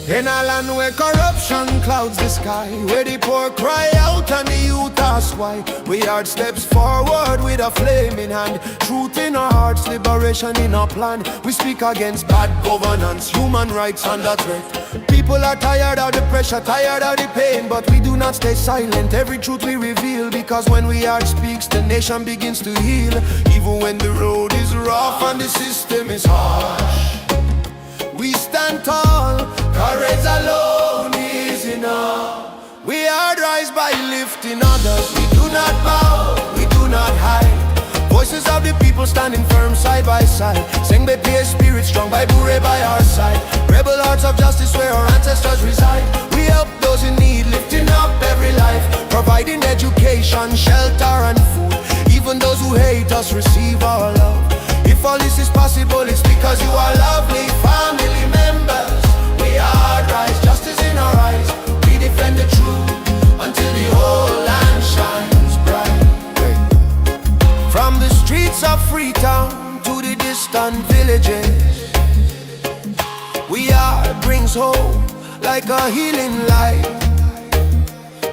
In a land where corruption clouds the sky, where the poor cry out and the youth ask why, we hard steps forward with a flame in hand, truth in our hearts, liberation in our plan. We speak against bad governance, human rights under threat. People are tired of the pressure, tired of the pain, but we do not stay silent. Every truth we reveal, because when we heart speaks, the nation begins to heal. Even when the road is rough and the system is harsh, we stand tall, courage alone is enough. We are rise by lifting others. We do not bow, we do not hide. Voices of the people standing firm side by side. Sing by peer spirit strong by Bure by our side. Rebel hearts of justice where our ancestors reside. We help those in need, lifting up every life, providing education, shelter and food. Even those who hate us receive our love. If all this is possible, it's because you are lovely family members. We are rise, justice in our eyes. We defend the truth until the whole land shines bright. From the streets of Freetown to the distant villages, we are brings hope like a healing light.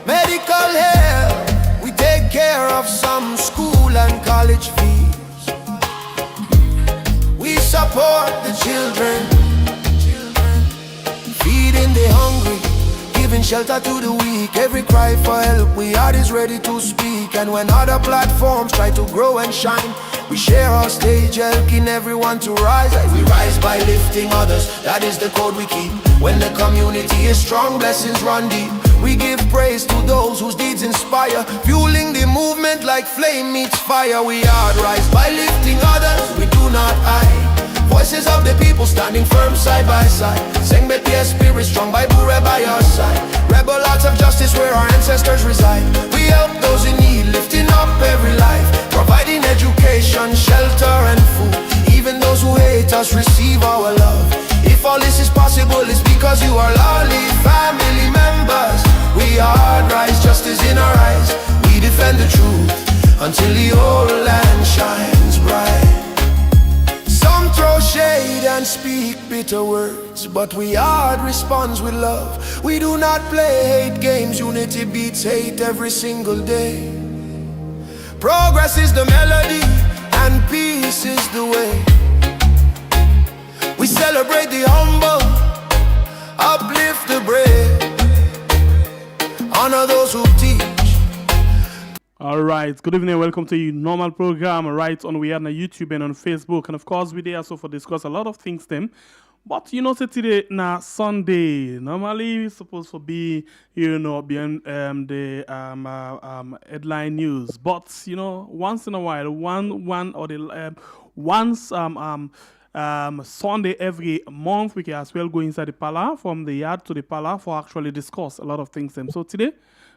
Medical help, we take care of some school and college fees. We support the children, feeding the hungry, giving shelter to the weak. Every cry for help, we heart is ready to speak. And when other platforms try to grow and shine, we share our stage, helping everyone to rise. Like we rise by lifting others, that is the code we keep. When the community is strong, blessings run deep. We give praise to those whose deeds inspire, fueling the movement like flame meets fire. We are rise by lifting others, we do not hide. Voices of the people standing firm side by side. Sing by peer spirit strong by Bure by our side. Rebel hearts of justice where our ancestors reside. We help those in need, lifting up every life, providing education, shelter and food. Even those who hate us receive our love. If all this is possible, it's because you are lovely family members. We are rise, justice in our eyes. We defend the truth until the whole land shines bright. Some throw shade and speak bitter words, but we hard responds with love. We do not play hate games, unity beats hate every single day. Progress is the melody and peace is the way. We celebrate the humble, uplift the brave, honor those who teach. All right, good evening, welcome to your normal program right on we are on YouTube and on Facebook, and of course we there also for discuss a lot of things them. But you know, say today na Sunday. Normally we supposed to be, you know, behind the headline news. But you know, once in a while, once Sunday every month we can as well go inside the Pala, from the yard to the Pala, for actually discuss a lot of things them. So today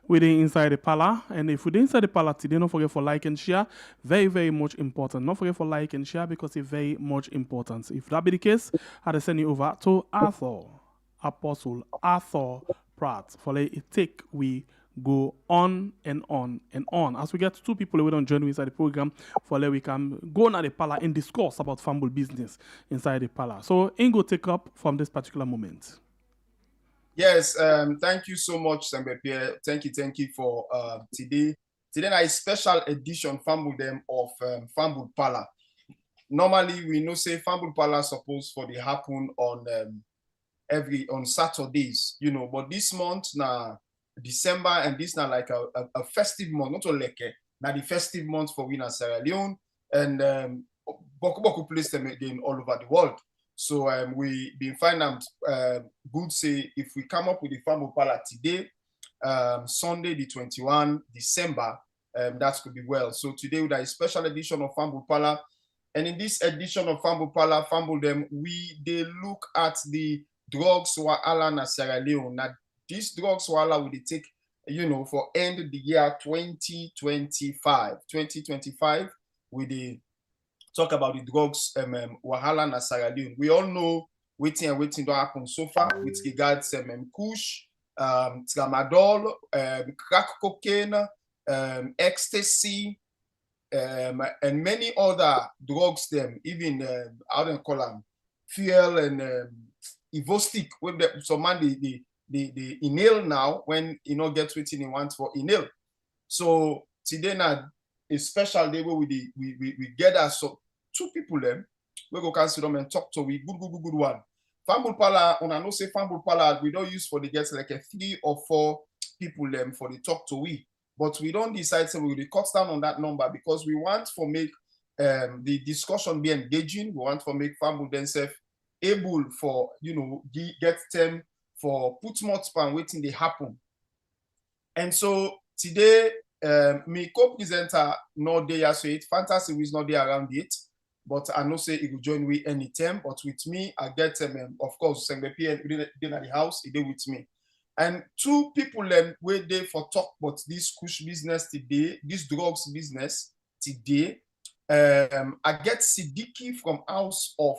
we're inside the Pala, and if we're inside the Pala today, don't forget for like and share. Very, very much important. Don't forget for like and share because it's very much important. If that be the case, I'll send you over to Apostle Arthur Pratt for it take we go on and on and on. As we get two people who don't join me inside the program, for we can go on at the Pala and discuss about Fambul business inside the Pala. So Ingo, take up from this particular moment. Yes, thank you so much, Pierre. Thank you for today. Today is a special edition Fambul them of Fambul Pala. Normally we know say Fambul Pala supposed for the happen on on Saturdays, you know, but this month now December, and this now like a festive month, not only like now the festive month for we in Sierra Leone, and boku place them again all over the world. So we been find out good say if we come up with the Fambul Pala today, Sunday the 21 December, that could be well. So today with a special edition of Fambul Pala, and in this edition of Fambul Pala, Fambul them, they look at the drugs wahala na Sierra Leone. Now these drugs wahala will they take, you know, for end the year 2025. 2025 with the talk about the drugs wahala na Sierra Leone. We all know waiting don't happen so far with regards kush, tramadol, crack cocaine, ecstasy, and many other drugs them, even how they call them, fuel and Evo stick when some man the inhale now when you know get waiting he wants for inhale. So today now a special day where we gather so two people them we go cancel them and talk to we good one. Fambul Pala, when I know say Fambul Pala, we don't use for the guests like a 3 or 4 people them for the talk to we. But we don't decide so we will cut down on that number because we want to make the discussion be engaging. We want to make Fambul themselves able for get them for put more span waiting they happen. And so today me co-presenter not there, so it fantasy is not there around it. But I know say he will join me anytime. But with me, I get of course, Sembepi and then at the house, he did with me. And 2 people were there for talk about this kush business today, this drugs business today. I get Siddiqui from House of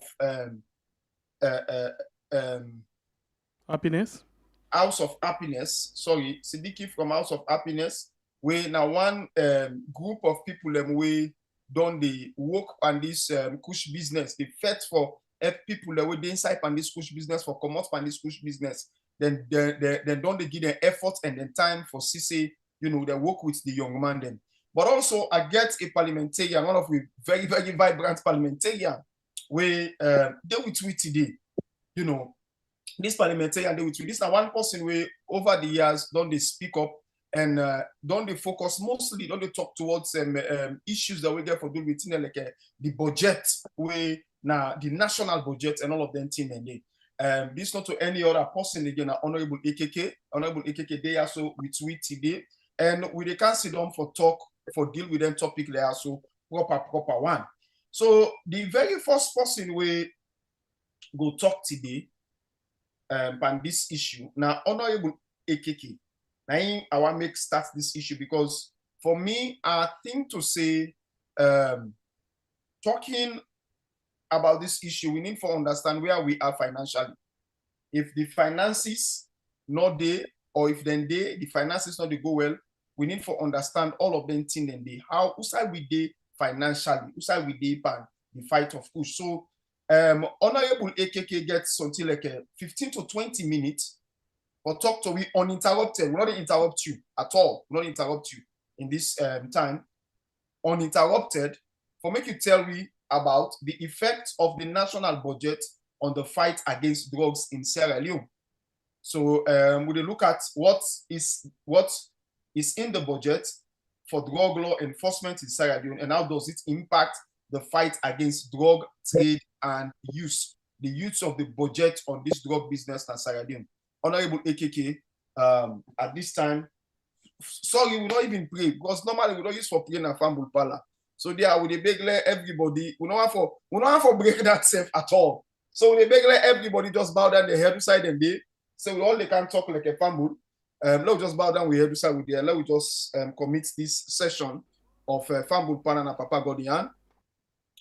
Happiness. House of Happiness. Sorry, Siddiqui from House of Happiness. We now one group of people we done the work on this kush business. They fed for people that were inside on this kush business for come out on this kush business. Then don't they give them effort and then time for CC, they work with the young man then. But also I get a parliamentarian, one of the very, very vibrant parliamentarian, we deal with we today. This parliamentarian deal with we. This is one person we over the years don't they speak up and don't they focus mostly, don't they talk towards issues that we get for doing with like the budget, we now the national budget and all of them thing and they. This not to any other person again, Honorable AKK, they are so with we today, and we they can sit down for talk for deal with them topic they are so proper one. So the very first person we go talk today on this issue now, Honorable AKK. Now I want to make start this issue because for me, I think to say talking about this issue, we need to understand where we are financially. If the finances not there, or if then the finances not they go well, we need to understand all of them things then they how side we dey financially, side we dey pan the fight of push. So Honorable AKK gets something like 15 to 20 minutes for talk to we uninterrupted. We're not interrupt you at all. We're not interrupt you in this time. Uninterrupted for make you tell me about the effect of the national budget on the fight against drugs in Sierra Leone. So we look at what is in the budget for drug law enforcement in Sierra Leone and how does it impact the fight against drug trade and use, the use of the budget on this drug business in Sierra Leone. Honorable AKK, at this time, sorry, we don't even pray because normally we don't use for praying and Fambul Pala. So there, we beg everybody. We don't have for break that safe at all. So we beg everybody just bow down their head side and day. So we all they can talk like a Fambul. Let us just bow down with head side with there. Let we just commit this session of Fambul Pala and Papa Godian.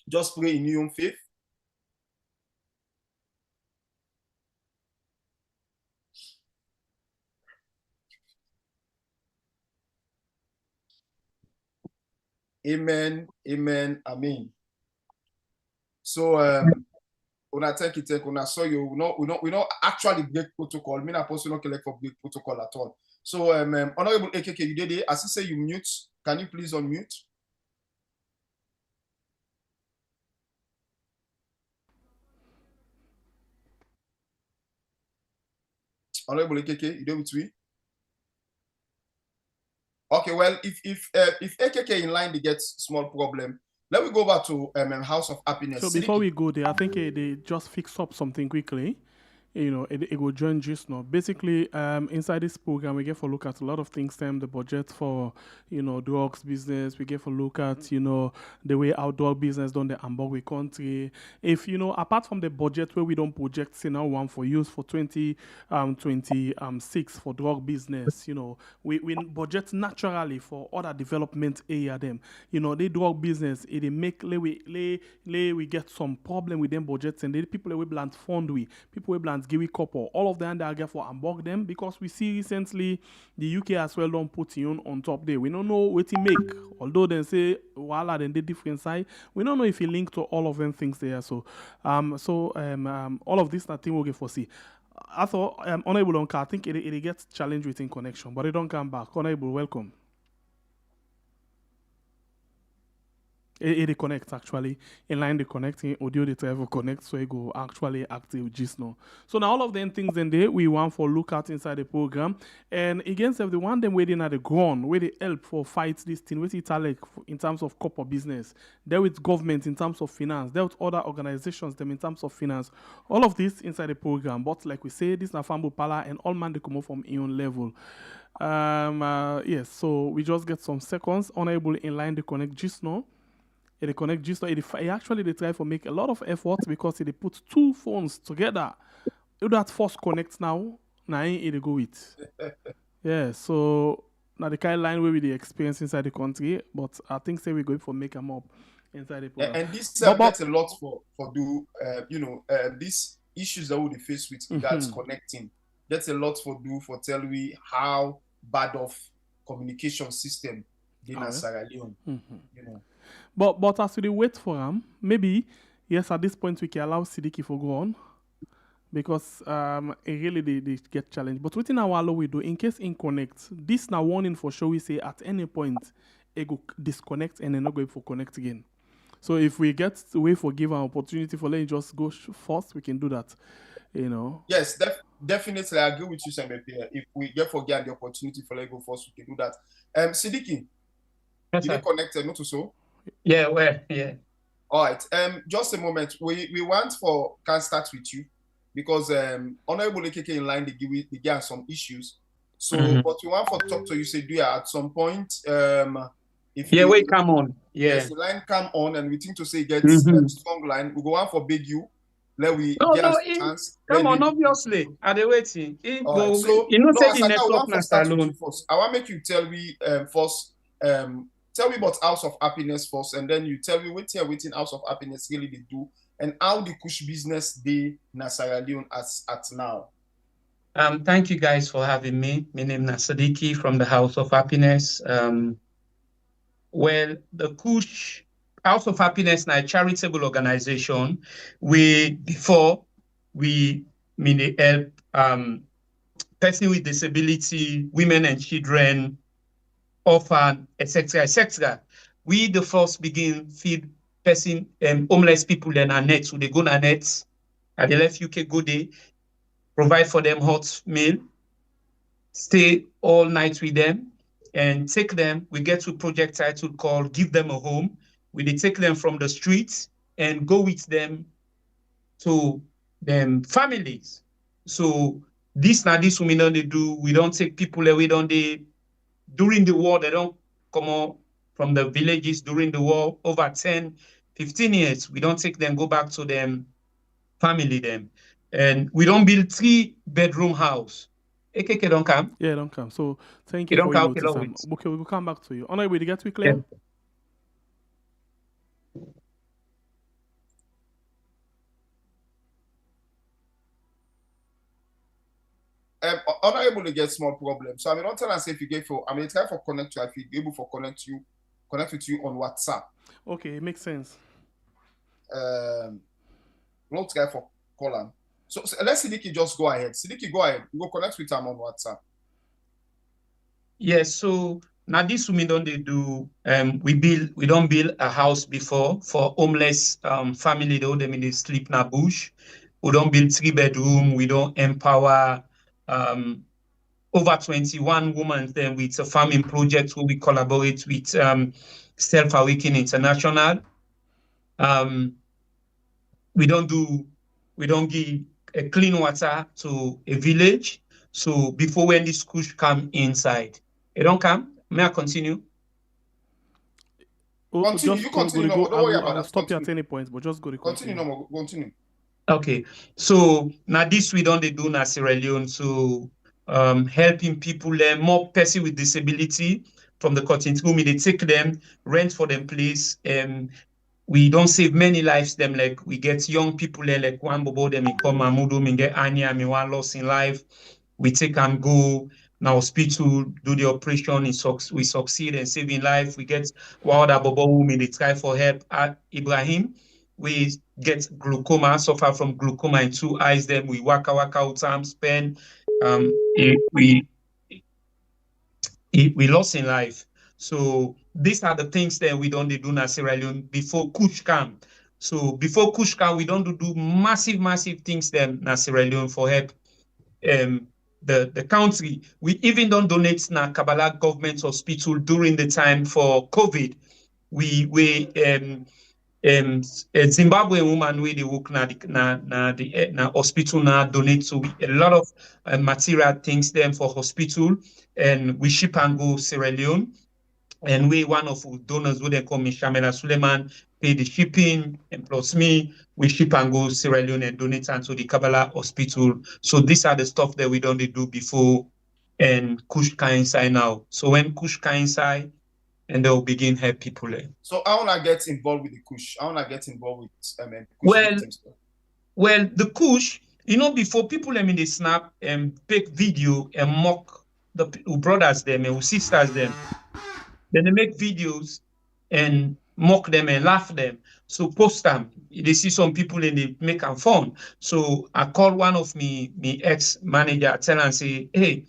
Just pray in your own faith. Amen, amen, amen. So una take it, una saw you. We not actually break protocol. Me na person not collect for break protocol at all. So Honorable AKK, you did it. As you say you mute, can you please unmute? Honorable AKK, you did with me? Okay, well, if AKK in line they get small problem, let me go back to House of Happiness. So before we go there, I think they just fix up something quickly. It will join just now. Basically, inside this program, we get for look at a lot of things. The budget for drugs business. We get for look at the way outdoor business done the Hamburg country. If apart from the budget where we don't project say now one for use for 2026 for drug business. We budget naturally for other development area them. They drug business. It make we get some problem with them budgets and they people we plant fund we people we plant finance, give it couple, all of them that get for unbug them because we see recently the UK as well don't put in on top there. We don't know what it make. Although they say voila, then the different side, we don't know if it link to all of them things there. So all of this nothing will get foresee. I thought Honorable Onka, I think it gets challenged within connection, but it don't come back. Honorable, welcome. It connects actually. In line the connecting audio the travel connect so it go actually active just now. So now all of them things in there we want for look at inside the program. And against the one them waiting at the ground where they help for fight this thing with Italic in terms of corporate business, there with government in terms of finance, there with other organizations them in terms of finance. All of this inside the program. But like we say, this is Fambul Pala and all man they come up from Ion level. Yes, so we just get some seconds unable in line to connect just now. They connect just actually they try to make a lot of effort because they put two phones together. If that first connect now it go with. Yeah, so now the kind of line where we the experience inside the country, but I think say we're going for make them up inside the program. And this gets a lot for these issues that we face with regards connecting. That's a lot for do for tell we how bad of communication system in Sierra Leone. You know. But as we wait for him, maybe yes at this point we can allow Sidiki for go on because it really they get challenged. But within our law we do in case in connect, this now warning for sure we say at any point it go disconnect and then not going for connect again. So if we get to wait for give an opportunity for letting just go first, we can do that. You know. Yes, definitely I agree with you, Sambe. If we get forget the opportunity for let go first, we can do that. Sidiki, yes, you connected, not so? Yeah, well, yeah. All right. Just a moment. We want for can start with you because Honorable AKK in line they give some issues. So, but we want for talk to you say do at some point. If we come on. Yeah, yes, the line come on, and we think to say get a strong line. We go on for big you. Let we get a chance. Come on, obviously. Are they waiting? Right, so you know, say the I network want to start with you first. I want to make you tell me first. Tell me about House of Happiness first, and then you tell me what waiting House of Happiness really they do, and how the Kush business they in Sierra Leone at now. Thank you guys for having me. My name is Sadiki from the House of Happiness. Well, the Kush House of Happiness is a charitable organization. Before we help persons with disability, women and children, orphan, etc., etc. We the first begin feed person homeless people in our nets. So they go on our nets, and they left UK go there, provide for them hot meal, stay all night with them, and take them. We get to a project title called Give Them a Home. We take them from the streets and go with them to them families. So this women they do. We don't take people away, during the war, they don't come out from the villages during the war over 10, 15 years. We don't take them, go back to them, family them. And we don't build 3-bedroom house. AKK don't come. Yeah, don't come. So thank you for your notice. Okay, we'll come back to you. On our way to get we clear. Unable to get small problems. So I mean, don't tell us if you get for. I mean, try for connect you. If you able for connect with you on WhatsApp. Okay, it makes sense. Not try for call him. So let's Sidiki just go ahead. Sidiki, go ahead. You go connect with him on WhatsApp. Yes. So now this we don't they do. We don't build a house before for homeless family. Though them in the sleep in a bush. We don't build 3-bedroom. We don't empower. Over 21 women then with a farming project where we collaborate with Self Awakening International. We don't give a clean water to a village. So before when the schools come inside, they don't come. May I continue? Continue. I will stop you at any point, but just go to continue. Okay, so now this we don't do in Sierra Leone, so helping people learn more person with disability from the cotton room. They take them, rent for them place, we don't save many lives. Them like we get young people there, like one bobo them in come Mamudu, me get Anya, me one lost in life. We take and go now hospital, do the operation. We succeed in saving life. We get other bobo who they try for help at Ibrahim. We get glaucoma, suffer from glaucoma in 2 eyes. Then we work out time spend. We lost in life. So these are the things that we don't do in Sierra Leone before Kush come. So before Kush come, we don't do massive things then in Sierra Leone for help the country. We even don't donate na Kabbalah government hospital during the time for COVID. A Zimbabwe woman we they work na the hospital na donate so a lot of material things them for hospital, and we ship and go Sierra Leone, and we one of the donors who they call me Shamela Suleiman pay the shipping, and plus me we ship and go Sierra Leone and donate to the Kabbalah hospital. So these are the stuff that we don't do before and Kush inside now. So when Kush inside, and they'll begin help people. So I wanna get involved with the Kush. I wanna get involved with Kush victims. Well, the Kush, before people they snap and take video and mock the brothers them and sisters them. Then they make videos and mock them and laugh them. So post them. They see some people and they make them fun. So I call one of me ex-manager, tell and say, hey,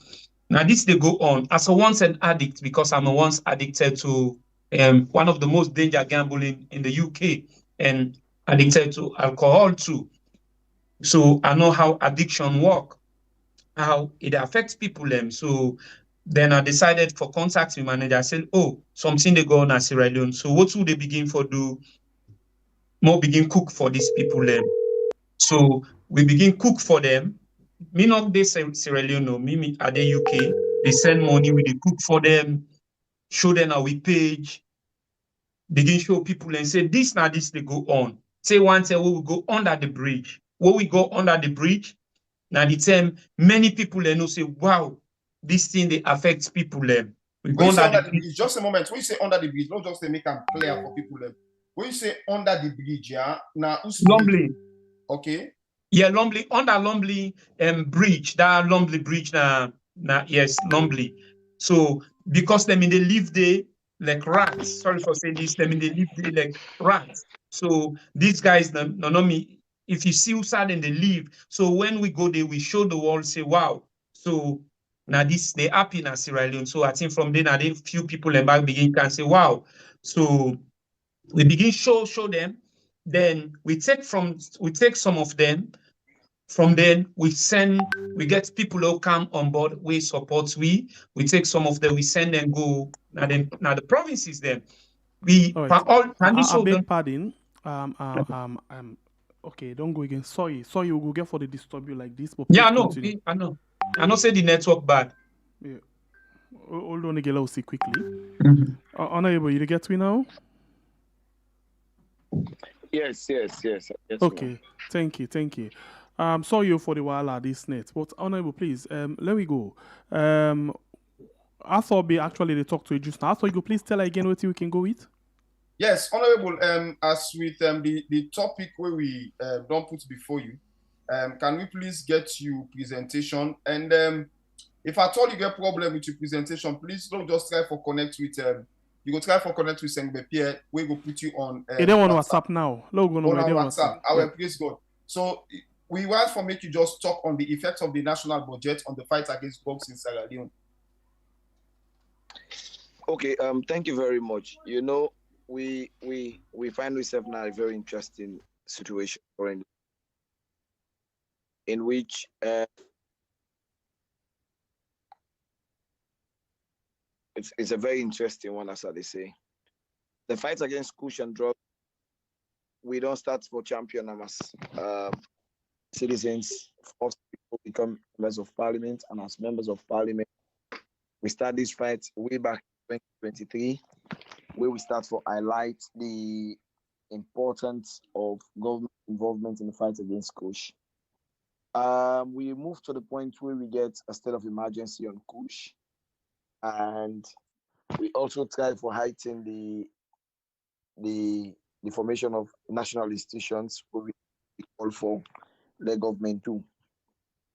now this they go on. As a once an addict, because I'm a once addicted to one of the most dangerous gambling in the UK and addicted to alcohol too. So I know how addiction work, how it affects people. So then I decided for contact with manager. I said, oh, something they go on at Sierra Leone. So what will they begin for do? More begin cook for these people. So we begin cook for them. Me not they Sierra Leone, no, me at the UK. They send money, we they cook for them, show them our page, begin show people and say this now this they go on. Say one say we will go under the bridge. When we go under the bridge, now the time many people they know say, wow, this thing they affects people. We go under the bridge. Just a moment. When you say under the bridge, not just to make them clear for people. When you say under the bridge, yeah, now Lumbly. Okay. Yeah, Lumbly, under Lumbly bridge, that Lumbly bridge yes, Lumbly. So because they live there like rats. Sorry for saying this, they live there like rats. So these guys no me. If you see who sad and they leave. So when we go there, we show the world, say, wow. So now this they happy in Sierra Leone. So I think from then a few people and back begin can say, wow. So we begin show them. Then we take some of them. From then we get people who come on board, we support we take some of them, we send them go now the provinces then. We all right. I beg pardon. Okay, don't go again. Sorry, you will get for the disturb you like this. But yeah, I know. I know say the network bad. Yeah. Hold on again, let's see quickly. Mm-hmm. Honorable, you get me now? Yes. Okay, thank you. Sorry for the while at this net, but honorable, please, let me go. I thought actually they talked to you just now. So you go please tell again what you can go with. Yes, honorable. As with the topic where we don't put before you, can we please get you presentation? And if at all you get problem with your presentation, please don't just try for connect with you go try for connect with Sengbe Pierre. We go put you on. They don't want WhatsApp now. On WhatsApp. Our praise God. So we want for make you just talk on the effects of the national budget on the fight against drugs in Sierra Leone. Okay. Thank you very much. We find ourselves now a very interesting situation currently, in which it's a very interesting one, as they say. The fight against kush and drugs, we don't start for champion as citizens. First, people become members of parliament, and as members of parliament, we start this fight way back in 2023, where we start to highlight the importance of government involvement in the fight against kush. We move to the point where we get a state of emergency on kush, and we also try for heighten the the formation of national institutions where we call for the government too.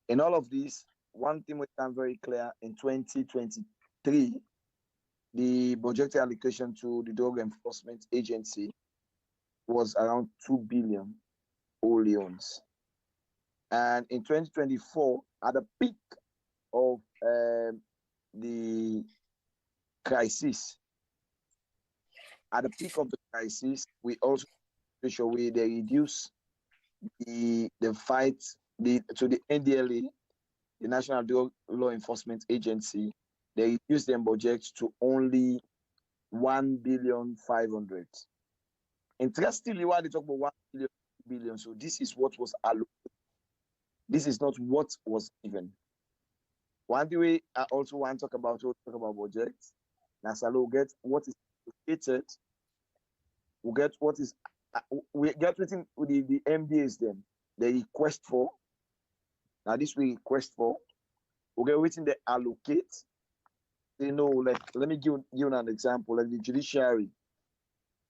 In all of this, one thing we can very clear in 2023, the budgetary allocation to the Drug Enforcement Agency was around 2 billion oleons. And in 2024, at the peak of the crisis, we also they reduce the fight to the NDLA, the National Drug Law Enforcement Agency. They reduced their budget to only 1,500,000,000. Interestingly, why they talk about 1 billion, so this is what was allocated. This is not what was given. One thing I also want to talk about budget. Nasalo will get what is allocated. We get what is within the MDAs then they request for. Now this we request for. We get within they allocate. You know, like let me give you an example. Like the judiciary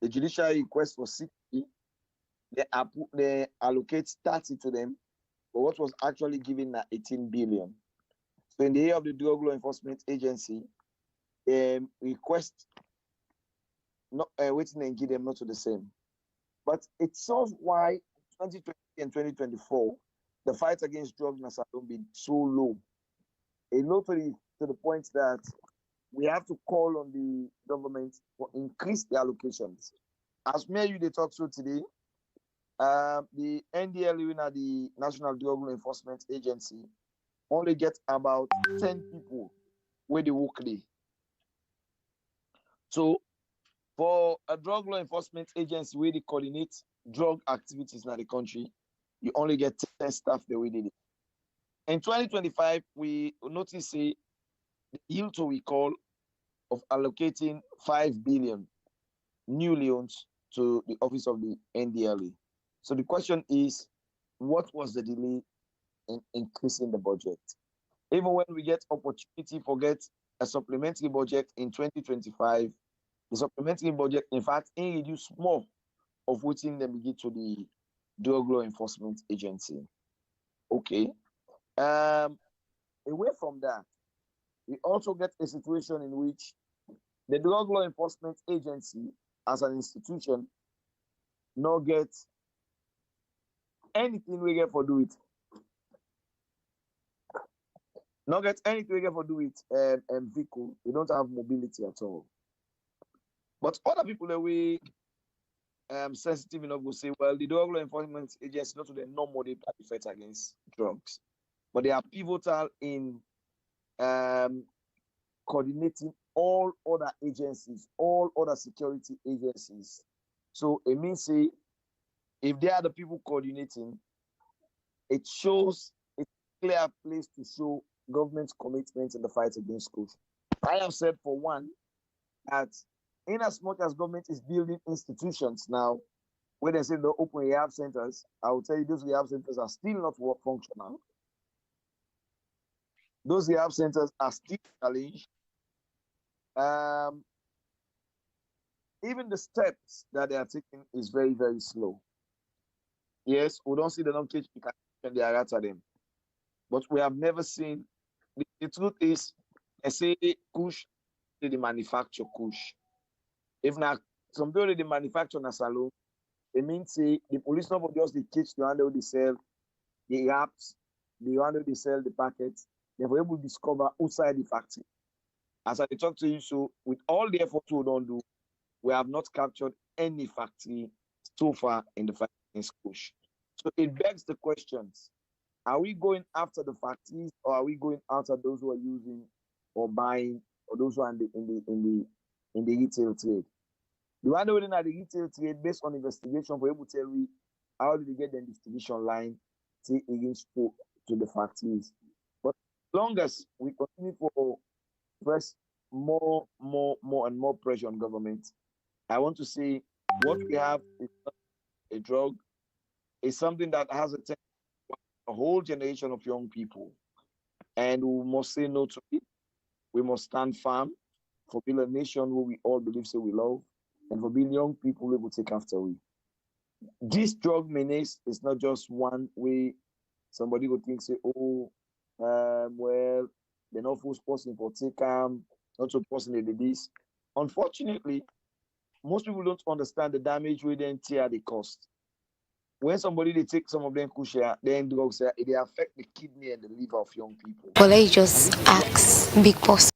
request for 60. They allocate 30 to them, but what was actually given at 18 billion. So in the year of the Drug Law Enforcement Agency, request not waiting and give them not to the same. But it shows why 2020 and 2024, the fight against drugs in Salome been so low. A low to the point that we have to call on the government for increase the allocations. As me and you they talk so today, the NDLA, the National Drug Law Enforcement Agency, only get about 10 people where they work there. So for a drug law enforcement agency where they coordinate drug activities in the country, you only get 10 staff the way they did. In 2025, we notice the yield to recall of allocating 5 billion new loans to the office of the NDLA. So the question is, what was the delay in increasing the budget? Even when we get opportunity for get a supplementary budget in 2025, the supplementary budget, in fact, reduce more of what in them give to the Drug Law Enforcement Agency. Okay. Away from that, we also get a situation in which the Drug Law Enforcement Agency, as an institution, not get anything we get for do it. Not get anything we get for do it vehicle. We don't have mobility at all. But other people that we sensitive enough will say, well, the Drug Law Enforcement Agency not to the normal fight against drugs, but they are pivotal in coordinating all other agencies, all other security agencies. So it means say, if they are the people coordinating, it shows a clear place to show government's commitment in the fight against corruption. I have said for one that in as much as government is building institutions now, when they say they open rehab centers, I will tell you those rehab centers are still not work functional. Those rehab centers are still challenged. Even the steps that they are taking is very, very slow. Yes, we don't see the non-cage and they are after them. But we have never seen, the truth is, they say kush, they manufacture kush. If not, some people they manufacture in a salon, they mean say the police not just the cage to handle the sell, the wraps, the handle the sell, the packets, they were able to discover outside the factory. As I talk to you, so with all the efforts we don't do, we have not captured any factory so far in the fight against kush. So it begs the questions: are we going after the factories, or are we going after those who are using or buying, or those who are in the retail trade? The one within the retail trade, based on investigation, we're able to tell you how did they get the distribution line against to the factories. But as long as we continue to press more and more pressure on government, I want to say what we have is not a drug. It's something that has a whole generation of young people, and we must say no to it. We must stand firm for building a nation who we all believe so we love, and for being young people who will take after we. this drug menace is not just one way somebody would think, say, oh, well, they're not forced person for take not so person they this. Unfortunately, most people don't understand the damage we then tear the cost. When somebody they take some of them kushia, then drugs, they affect the kidney and the liver of young people. But let's just ask big boss.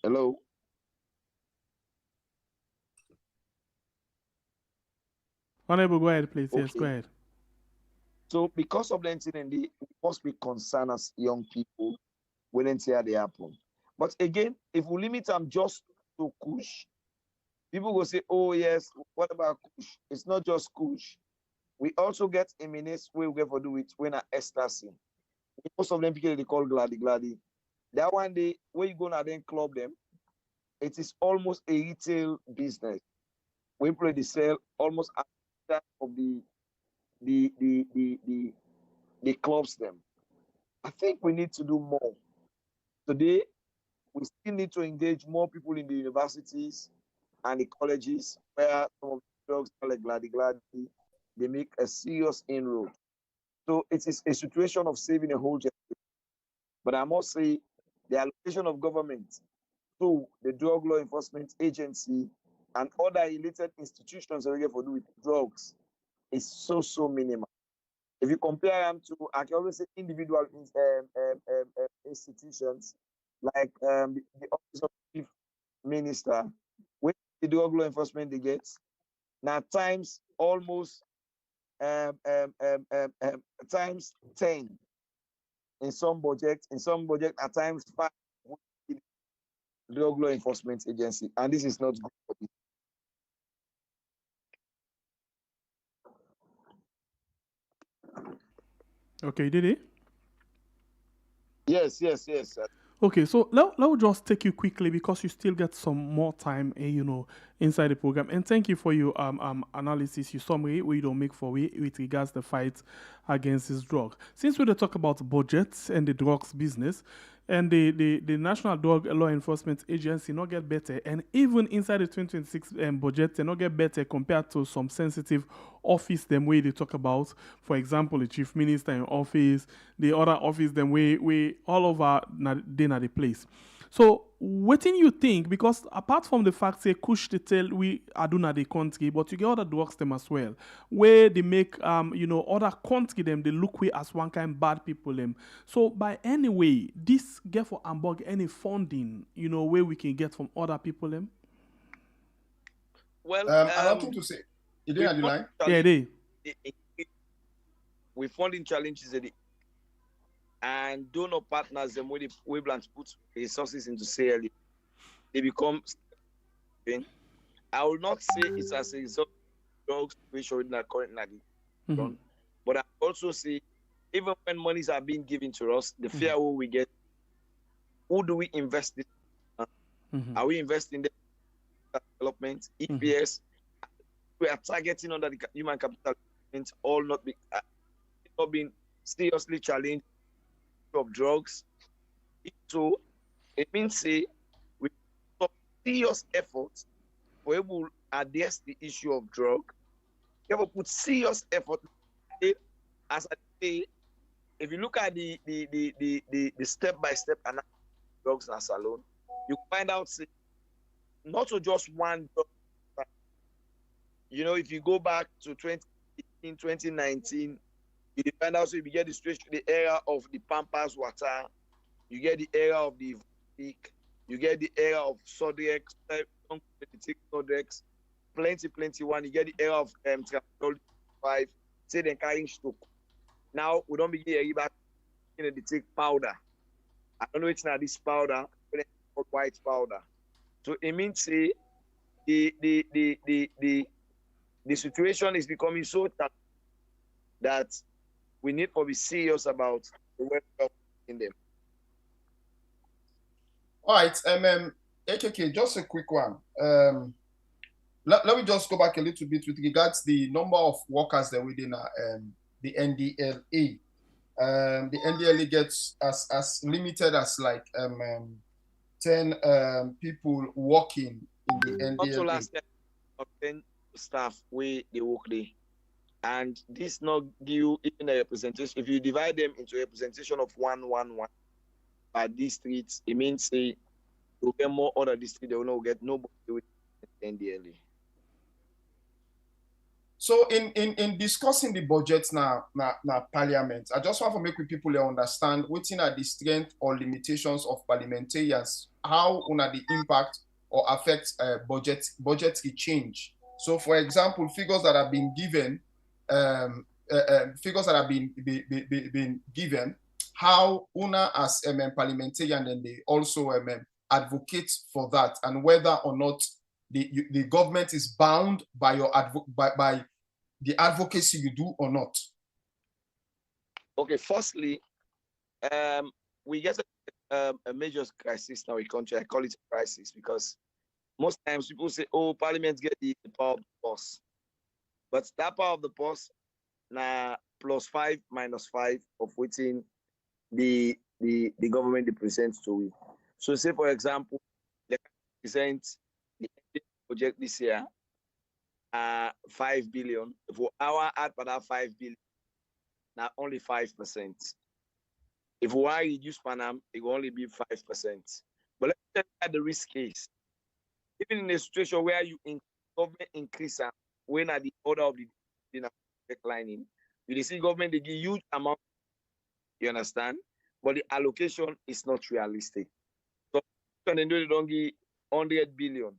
Hello. Honorable, go ahead, please. Okay. Yes, go ahead. So because of the incident, we must be concerned as young people when they happen. But again, if we limit them just to kush, people will say, oh yes, what about kush? It's not just kush. We also get a menace where we get for do it when a ecstasy. Most of them people they call gladi. That one day where you go now then club them, it is almost a retail business. We play the sell almost half of the clubs them. I think we need to do more. Today, we still need to engage more people in the universities and the colleges where some of the drugs like gladi, they make a serious inroad. So it is a situation of saving a whole generation. But I must say, the allocation of government to the Drug Law Enforcement Agency and other related institutions that for do with drugs is so minimal. If you compare them to, I can always say, individual institutions like the Office of Chief Minister, with the Drug Law Enforcement they get, now times almost times 10 in some budget at times 5 Drug Law Enforcement Agency, and this is not good for this. Okay, did it? Yes. Okay, so let me just take you quickly because you still get some more time, inside the program. And thank you for your analysis, your summary, we don't make for we with regards to the fight against this drug. Since we talk about budgets and the drugs business, and the National Drug Law Enforcement Agency not get better, and even inside the 2026 budget, they not get better compared to some sensitive office them way they talk about. For example, the chief minister in office, the other office them way all over they na the place. So what do you think? Because apart from the fact say kush they tell we are doing the country, but you get other drugs them as well, where they make other country them they look way as one kind bad people them. So by any way, this get for Hamburg any funding, where we can get from other people them? Well, I want to say, you didn't have the line? Yeah, they. We funding challenges and donor partners them where we plan to put resources into Sierra Leone, they become. I will not say it's as a result of drugs situation that currently done, but I also say even when monies are being given to us, the fear will we get. Who do we invest in? Are we investing in development, EPS? We are targeting under the human capital development, all not being seriously challenged of drugs. So it means say with some serious efforts we will address the issue of drug. We have to put serious effort. As I say, if you look at the step-by-step analysis of drugs as alone, you find out say, not to just one drug. If you go back to 2018, 2019, you find out so you get the era of the Pampas water, you get the era of the Vic, you get the era of Sodrex, Sodrex, plenty one. You get the era of 5, say they carrying stock. Now we don't begin back they take powder. I don't know it's not this powder, but it's white powder. So it means say the situation is becoming so tough that we need to be serious about the welfare in them. All right, AKK, just a quick one. Let me just go back a little bit with regards the number of workers that within the NDLA. The NDLA gets as limited as like 10 people working in the NDLA. of 10 staff where they work there. And this not give you even a representation. If you divide them into a representation of 1-1-1 by districts, it means say you get more other districts, they will not get nobody with NDLA. So in discussing the budget now parliament, I just want to make with people understand what are the strength or limitations of parliamentarians, how una the impact or affect budgetary change. So for example, figures that have been given, been given, how una as parliamentarian and they also advocate for that, and whether or not the government is bound by your by the advocacy you do or not. Okay, firstly, we get a major crisis now in the country. I call it a crisis because most times people say, oh, parliament get the power of the purse. But that power of the purse, now +5 -5 of within the government they present to it. So say, for example, they present the project this year, 5 billion. For our add for that 5 billion, now only 5%. If we want to reduce Panam, it will only be 5%. But let's look at the risk case. Even in a situation where you government increase when at the order of the declining, you see government they give huge amount. You understand? But the allocation is not realistic. So they don't give 100 billion.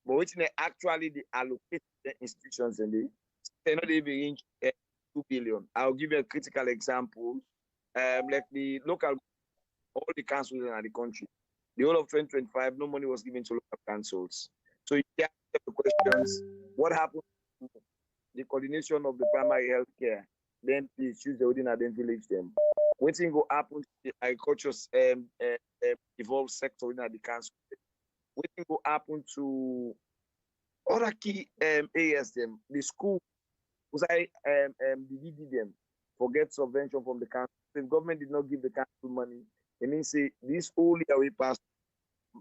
But which they actually they allocate the institutions and they not even reach 2 billion. I'll give you a critical example. Like the local, all the councils in the country, the whole of 2025, no money was given to local councils. So you can ask the questions: what happened to the coordination of the primary health care? Then please choose the within and then village them. What thing will happen to the agriculture evolved sector in the council? What thing will happen to other key areas? Them the school was divided them forget subvention from the council. If government did not give the council money, it means say this whole year we passed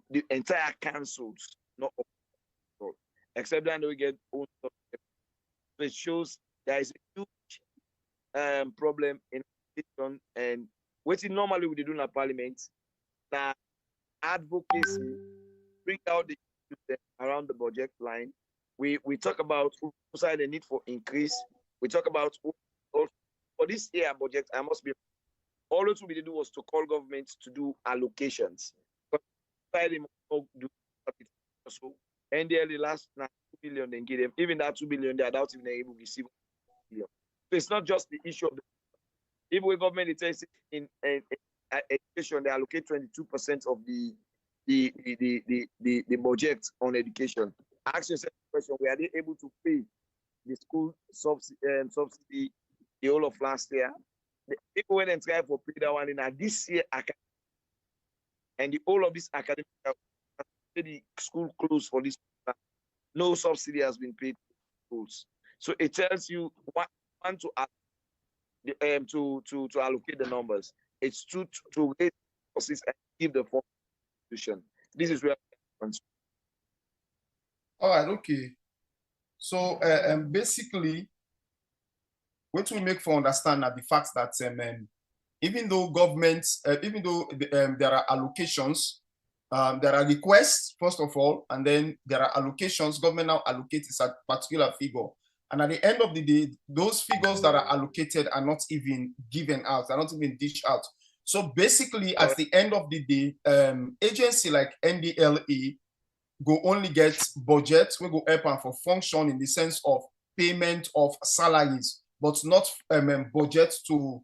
the entire councils, not all, except that we get own stuff. So it shows there is a huge problem in education, and what normally we do in a parliament, now advocacy, bring out the issues around the budget line. We talk about the need for increase. We talk about for this year budget, I must be all what we did was to call government to do allocations. But they do so NDL last 2 billion then give them, even that 2 billion they are not even able to receive 1 billion. So it's not just the issue of the if we government it says in education they allocate 22% of the budget on education. Ask yourself the question: were they able to pay the school subsidy the whole of last year? The people went and tried for pay that one in this year, and the whole of this academic the school closed for this. No subsidy has been paid to schools. So it tells you what want to allocate the numbers. It's to raise resources and give the fund institution. This is where. All right. Okay. So basically, what we make for understand that the fact that even though governments, even though there are allocations, there are requests first of all, and then there are allocations. Government now allocates a particular figure, and at the end of the day, those figures that are allocated are not even given out, are not even dished out. So basically, at the end of the day, agency like NDLA go only get budget, we go help and for function in the sense of payment of salaries, but not budget to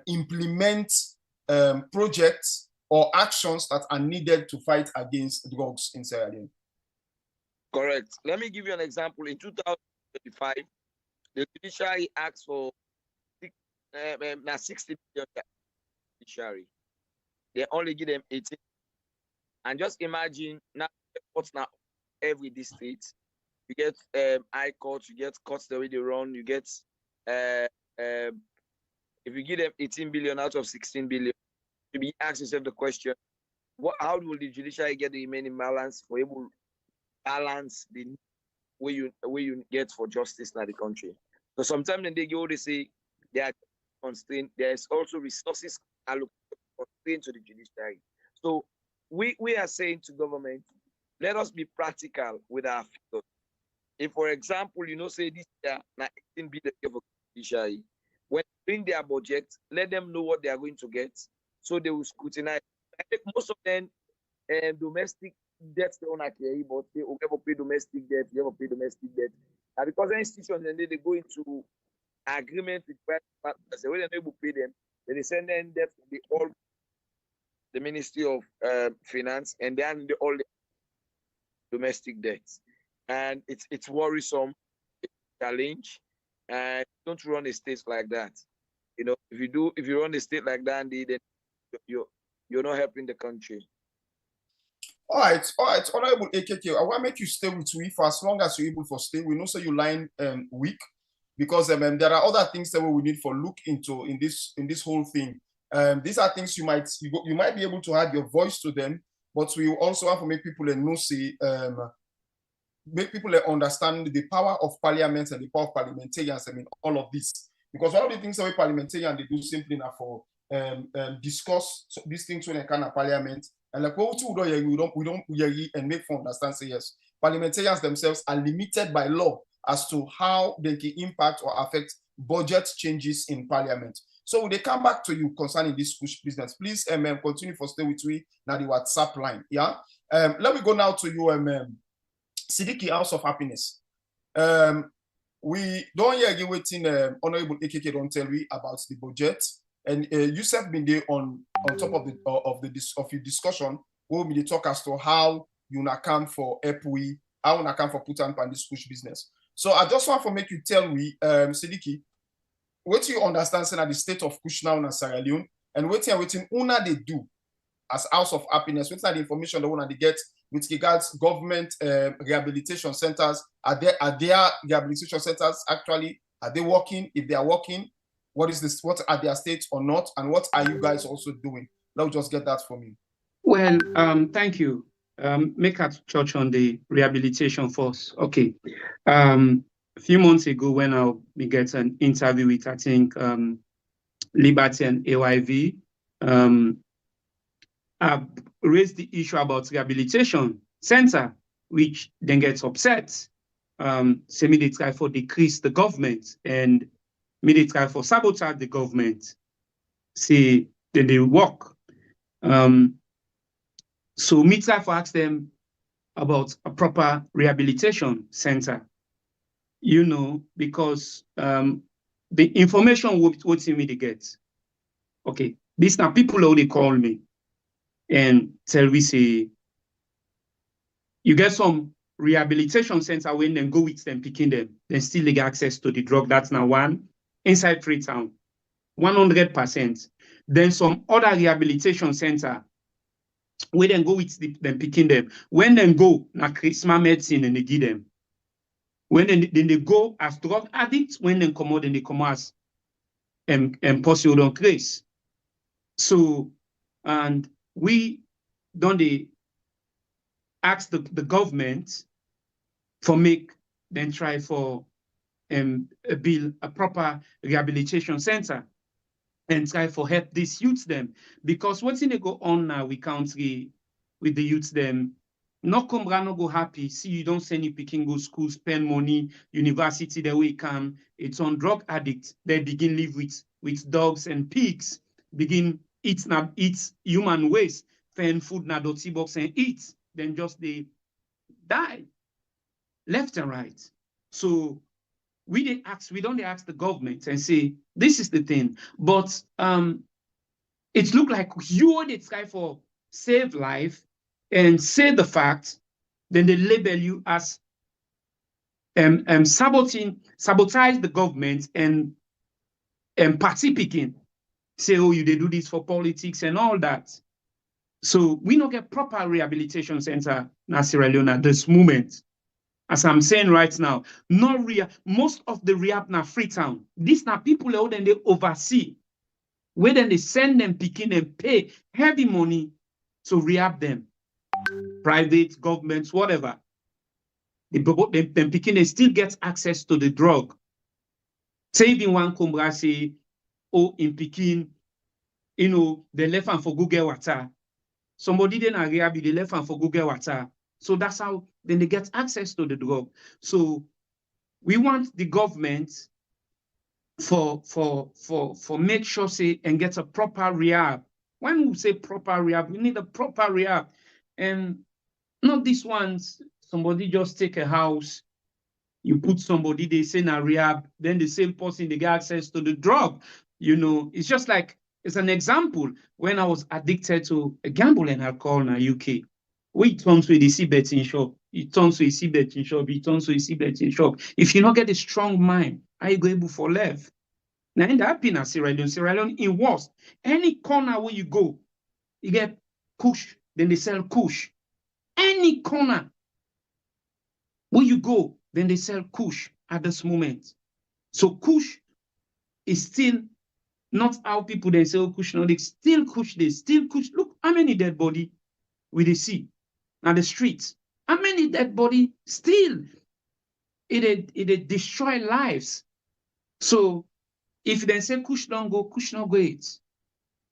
implement projects or actions that are needed to fight against drugs in Sierra Leone. Correct. Let me give you an example. In 2025, the judiciary asked for 60 billion judiciary. They only give them 18. And just imagine now what's now every district. You get high courts, you get courts the way they run, you get if you give them 18 billion out of 16 billion, you be ask yourself the question, how will the judiciary get the remaining balance for able to balance the where you get for justice in the country. So sometimes they go, they say they are constrained. There's also resources allocated constrained to the judiciary. So we are saying to government, let us be practical with our figures. If, for example, say this year, 18 billion for judiciary, when they bring their budget, let them know what they are going to get, so they will scrutinize. I think most of them domestic debts they don't carry, but they will never pay domestic debt, And because the institutions and they go into agreement with private partners, when they're able to pay them, then they send them debt to the Ministry of Finance, and then all the domestic debts. And it's worrisome, it's a challenge, and don't run a state like that. If you run a state like that, then you're not helping the country. All right, Honorable AKK, I want to make you stay with me for as long as you're able to stay. We know so you line weak, because there are other things that we need for look into in this whole thing. These are things you might be able to add your voice to them, but we also have to make people make people understand the power of parliament and the power of parliamentarians all of this. Because one of the things that we parliamentarians they do simply now for discuss these things when they can parliament, and like what we don't and make for understand say yes, parliamentarians themselves are limited by law as to how they can impact or affect budget changes in parliament. So they come back to you concerning this push business. Please continue for stay with me now the WhatsApp line. Yeah. Let me go now to you, Sidiki, House of Happiness. We don't hear waiting Honorable AKK don't tell me about the budget. And Yusuf been there on top of your discussion, where we talk as to how you na come for EPWI, how you na come for put on this push business. So I just want to make you tell me, Sidiki, what you understand saying at the state of push now in Sierra Leone, and what una they do as House of Happiness, what's the information they want to get with regards government rehabilitation centers? Are there rehabilitation centers actually? Are they working? If they are working, what are their states or not? And what are you guys also doing? Let me just get that from you. Well, thank you. Make a touch on the rehabilitation first. Okay. A few months ago, when we get an interview with, I think, Liberty and AYV, I raised the issue about rehabilitation center, which then gets upset. Say me they try for decrease the government, and me they try for sabotage the government. See, then they work. So me try for ask them about a proper rehabilitation center. Because the information what me they get. Okay, these now people who they call me and tell me say you get some rehabilitation center when then go with them picking them, then still they get access to the drug. That's now one inside Freetown, 100%. Then some other rehabilitation center where then go with them picking them. When then go na Christmas medicine and they give them. When then they go as drug addicts, when they come out, then they come as possible on case. So, and we don't they ask the government for then try for build a proper rehabilitation center and try for help these youths them, because what's in they go on now we country with the youths them, no go happy. See, you don't send you picking go school, spend money, university the way come. It's on drug addicts. They begin live with dogs and pigs, begin eat human waste, find food na dirty box and eat. Then just they die left and right. So we don't ask the government and say this is the thing, but it look like you they try for save life and say the fact, then they label you as sabotage the government and party picking. Say, oh, they do this for politics and all that. So we don't get proper rehabilitation center in Sierra Leone at this moment. As I'm saying right now, most of the rehab na Freetown. These are people who then they oversee, where then they send them picking and pay heavy money to rehab them. Private, governments, whatever. them picking, they still get access to the drug. Say even one Kumbra say, oh, in Pekin, you know, they left and for Google water. Somebody then area they left and for Google water. So that's how then they get access to the drug. So we want the government for make sure say and get a proper rehab. When we say proper rehab, we need a proper rehab. And not these ones, somebody just take a house, you put somebody, they say na rehab, then the same person, they get access to the drug. You know, it's just like, it's an example. When I was addicted to a gamble and alcohol in the UK, we turn to the see betting shop, it turns to a see betting shop, it turns to a see betting shop. If you not get a strong mind, how you go able for left? Now in that happen at Sierra Leone in worse. Any corner where you go, you get kush, then they sell kush. Any corner where you go, then they sell kush at this moment. So kush is still not how people they say, oh, kush, no, they still kush, they still kush. Look, how many dead body we they see on the streets? How many dead body still? It destroy lives. So if they say kush don't go it.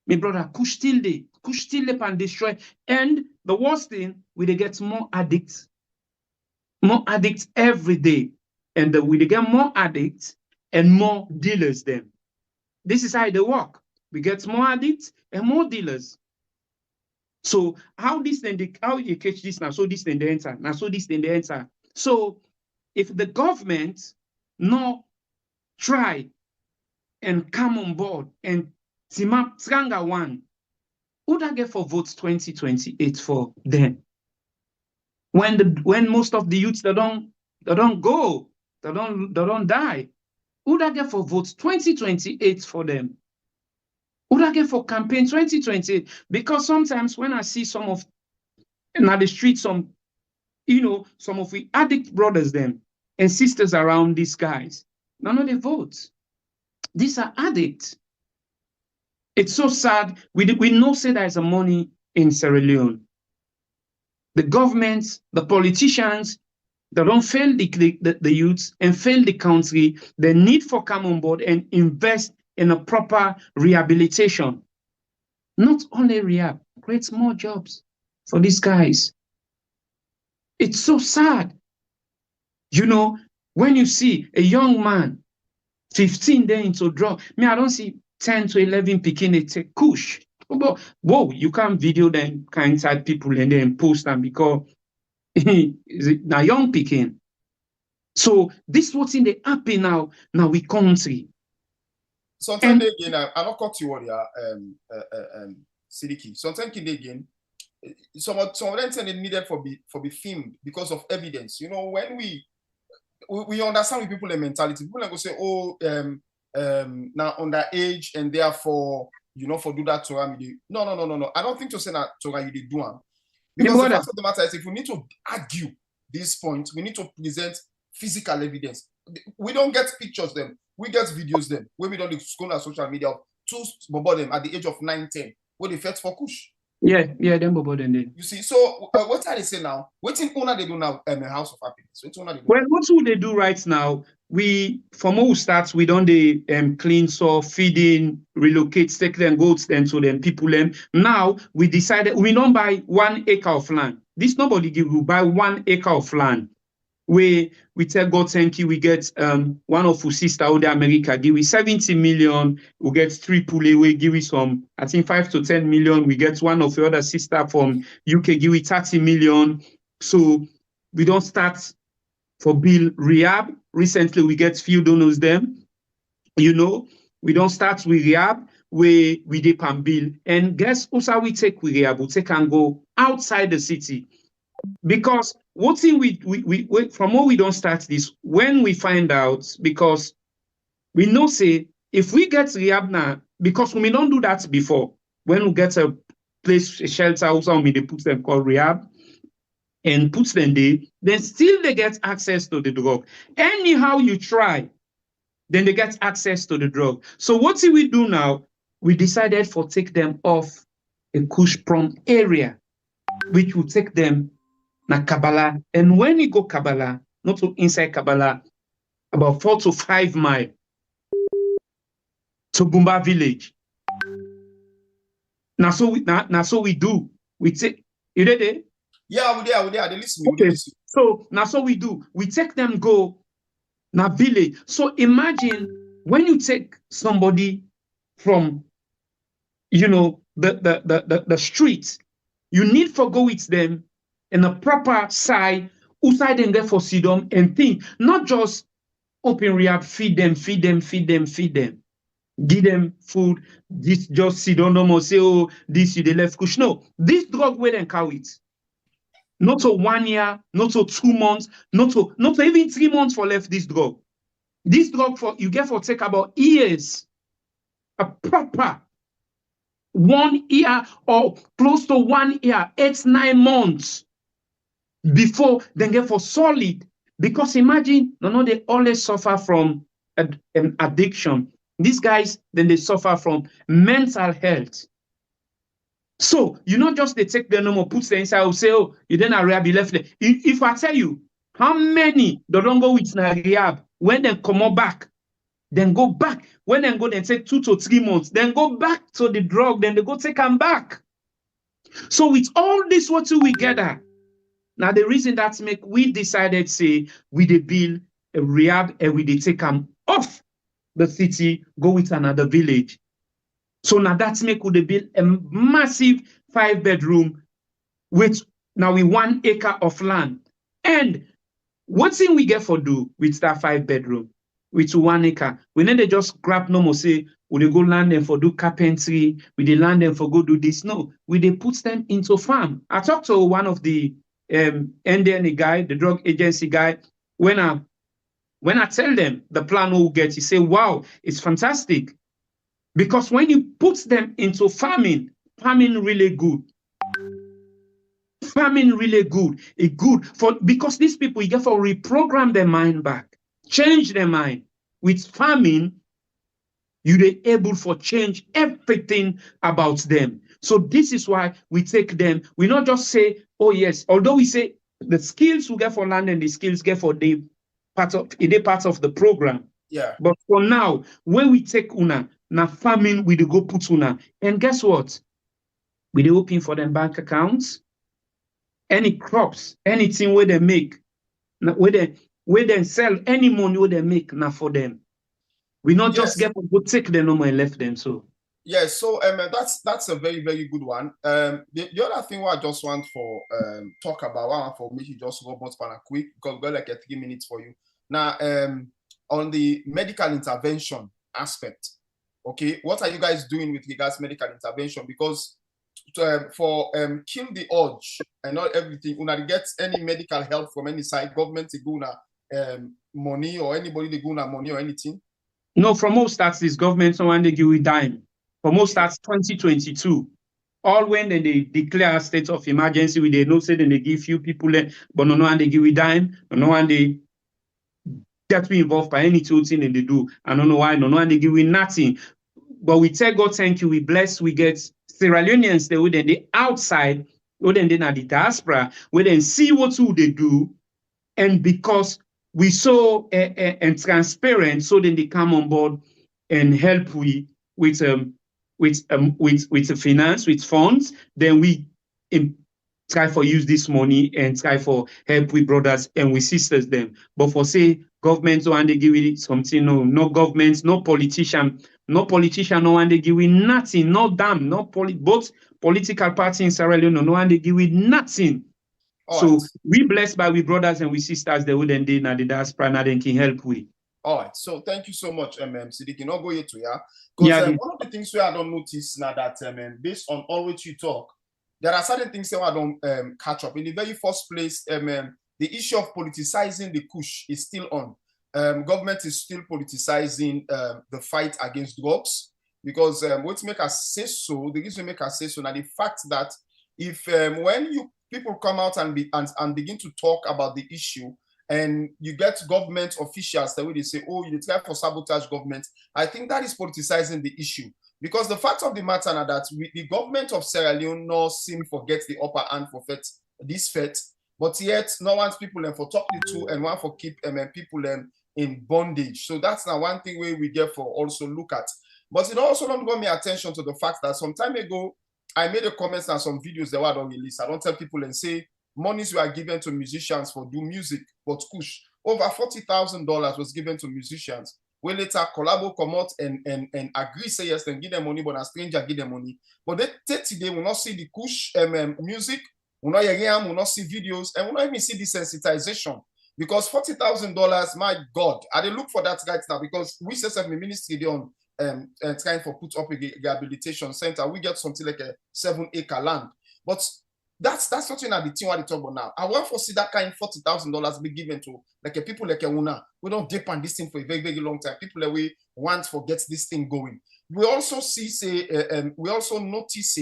My brother, kush still they and destroy. And the worst thing, we they get more addicts every day. And we they get more addicts and more dealers then. This is how they work. We get more addicts and more dealers. So how you catch this now? So this then they enter. Now so this then they enter. So if the government not try and come on board and Timap Tranga one, who that get for votes 2028 for them? When most of the youths they don't go, they don't die. Who that get for votes 2028 for them? Who that get for campaign 2028? Because sometimes when I see some of in the street, some of the addict brothers them and sisters around these guys, none of the votes. These are addicts. It's so sad. We know say there's a money in Sierra Leone. The governments, the politicians, they don't fail the youths and fail the country. They need for come on board and invest in a proper rehabilitation. Not only rehab, creates more jobs for these guys. It's so sad. You know, when you see a young man, 15 there into drug, I don't see 10 to 11 picking they take kush. Whoa, you can't video them kind of people and then post them because now young picking. So this what's in the happen now we country. Sometimes again, I don't cut you on Sidiki. Sometimes again, some of them say they needed for be filmed because of evidence. You know, when we understand with people the mentality, people go say, oh, now underage and therefore, for do that to me. No. I don't think to say that to you they do them. Because the fact of the matter is, if we need to argue these points, we need to present physical evidence. We don't get pictures them, we get videos them. When we don't school on social media of two bobo them at the age of 9, 10, where they fetch for kush. Yeah, them bobo them. You see, so what are they say now? What in Una they do now in the House of Happiness? Well, what will they do right now? From all starts, we don't clean soil, feeding, relocate, take them goats then to them people them. Now we decided we don't buy 1 acre of land. This nobody give you buy 1 acre of land. We tell God thank you. We get one of our sister out there America give we 70 million. We get 3 pule. We give we some, I think 5 to 10 million. We get one of the other sister from UK give we 30 million. So we don't start for bill rehab. Recently we get few donors them. We don't start with rehab. We dip and bill. And guess also we take with rehab. We take and go outside the city. Because what thing we from what we don't start this, when we find out, because we know say if we get rehab now, because we don't do that before, when we get a place, a shelter, also they put them called rehab and puts them there, then still they get access to the drug. Anyhow you try, then they get access to the drug. So what do we do now? We decided for take them off a Kush area, which will take them na Kabbalah. And when you go Kabbalah, not to inside Kabbalah, about 4 to 5 miles to Bumba village. Now so we do. We take, you there? Yeah, we there. They listen. Okay. So now so we do. We take them go now village. So imagine when you take somebody from, you know, the streets, you need for go with them in a proper side, outside and there for see them and think, not just open rehab, feed them. Give them food, this just sit down no more, say, oh, this you the left push. No, this drug will and carry it. Not to 1 year, not to 2 months, not to even 3 months for left this drug. This drug for you get for take about years. A proper 1 year or close to 1 year, 8-9 months before they get for solid. Because imagine, they always suffer from an addiction. These guys, then they suffer from mental health. So, you not just they take the number, put them inside, say, oh, you then are rehab, you left there. If I tell you how many they don't go with rehab, when they come back, then go back. When they go, they take 2 to 3 months, then go back to the drug, then they go take them back. So with all this, what do we gather? Now, the reason that we decided, say, we they build a rehab and we they take them off the city, go with another village. So now that's we build a massive 5-bedroom with now we 1 acre of land. And what thing we get for do with that 5-bedroom with 1 acre? We need to just grab no more say, we they go land them for do carpentry, we they land them for go do this. No, we they put them into farm. I talked to one of the Indian guy, the drug agency guy, when I tell them the plan we'll get, he say, wow, it's fantastic. Because when you put them into farming really good. Farming really good. It's good because these people, you get for reprogram their mind back, change their mind. With farming, you're able for change everything about them. So this is why we take them. We not just say, oh yes, although we say the skills we get for land and the skills get for the part of the program. Yeah. But for now, when we take una, now farming, we go put una. And guess what? We they open for them bank accounts. Any crops, anything where they make, where they sell, any money where they make, now for them. We not just get go take them no more and left them. So yes, so that's a very, very good one. The other thing what I just want for talk about, for me, just go but quick because we got like 3 minutes for you. Now, on the medical intervention aspect, okay, what are you guys doing with regards to medical intervention? Because for kill the urge and not everything, una get any medical help from any side, government to go money or anybody they go money or anything? No, from most stats, this government no one they give a dime. For most stats, 2022. All when they declare a state of emergency, we they know say then they give few people, but no one they give a dime, no one they get me involved by any thing and they do. I don't know why, no one they give me nothing. But we tell God thank you, we bless, we get Sierra Leoneans they would then the outside, would then at the diaspora, we then see what they do, and because we so and transparent, so then they come on board and help with finance, with funds. Then we try for use this money and try for help with brothers and with sisters them. But for say government no one they give it something, no government, no politician, no one they give it nothing, no damn, both political parties in Sierra Leone, no one they give it nothing. So we blessed by we brothers and we sisters that would then do now the diaspora now then can help with. All right, so thank you so much, Siddiqui. Not go here to because one of the things where I don't notice now that based on all which you talk, there are certain things that I don't catch up. In the very first place, the issue of politicizing the push is still on. Government is still politicizing the fight against drugs because what make us say so, the reason make us say so now the fact that if when people come out and begin to talk about the issue, and you get government officials the way they say, oh, you try for sabotage government, I think that is politicizing the issue. Because the fact of the matter is that the government of Sierra Leone no seem forget the upper hand for this fete. but yet no one's people for talk the two and one for keep people in bondage. So that's now one thing we get for also look at. But it also don't got me attention to the fact that some time ago I made a comment on some videos that were on release. I don't tell people and say monies were given to musicians for do music, but kush over $40,000 was given to musicians. We later collabo come out and agree say yes, then give them money, but a stranger give them money. But they today will not see the kush music, will not hear them, will not see videos, and will not even see the sensitization. Because $40,000, my God, I did look for that right now because we say the ministry they on trying for put up a rehabilitation center. We get something like a 7-acre land, but that's something that the team what they talk about now. I want to see that kind of $40,000 be given to like a people like a Una. We don't depend this thing for a very, very long time. People that we want to get this thing going. We also see we also notice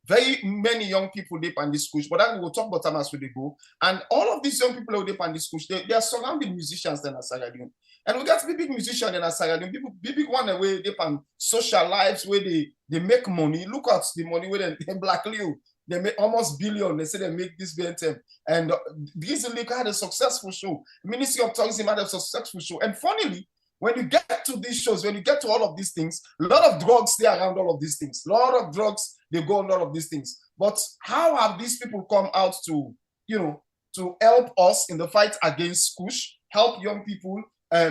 very many young people deep on this school, but then we'll talk about them as we go. And all of these young people who deep on this school, they are surrounding musicians then as Sierra Leone. And we got big musicians in Sierra Leone, people big one away deep on social lives where they make money. Look at the money where they Black Leo. They make almost billion. They say they make this BNTM. And recently had a successful show. Ministry of Tourism had a successful show. And funnily, when you get to these shows, when you get to all of these things, a lot of drugs stay around all of these things. A lot of drugs, they go on all of these things. But how have these people come out to, to help us in the fight against Kush, help young people,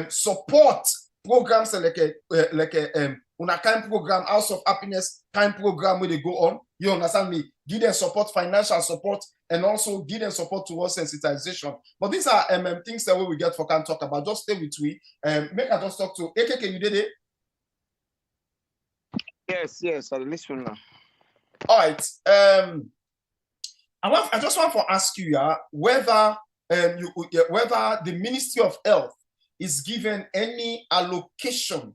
support programs like a kind program, House of Happiness kind program where they go on? You understand me? Give them support, financial support, and also give them support towards sensitization. But these are things that we get for can talk about. Just stay with me. Make I just talk to AKK. You did it? Yes, I'm listening now. All right. I just want to ask you, whether whether the Ministry of Health is given any allocation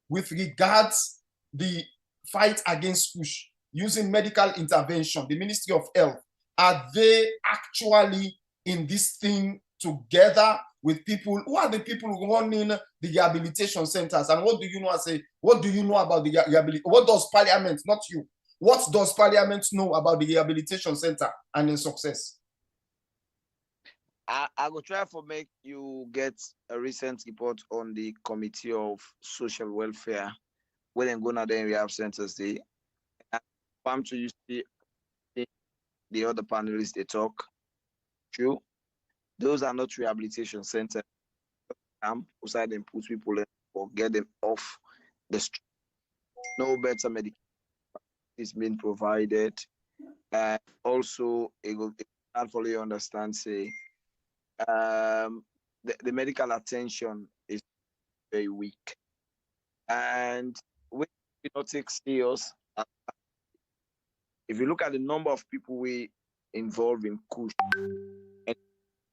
with regards the fight against push using medical intervention. The Ministry of Health, are they actually in this thing together with people? Who are the people running the rehabilitation centers? And what do you know? What do you know about the rehabilitation? What does Parliament, not you, what does Parliament know about the rehabilitation center and its success? I will try to make you get a recent report on the Committee of Social Welfare when they go now then rehab centers. They come to you see the other panelists they talk. True, those are not rehabilitation centers. Outside and put people in or get them off the street. No better medication is being provided. Also, it will fully understand, say, the medical attention is very weak. And we do not take serious. If you look at the number of people we involved in Kush, and the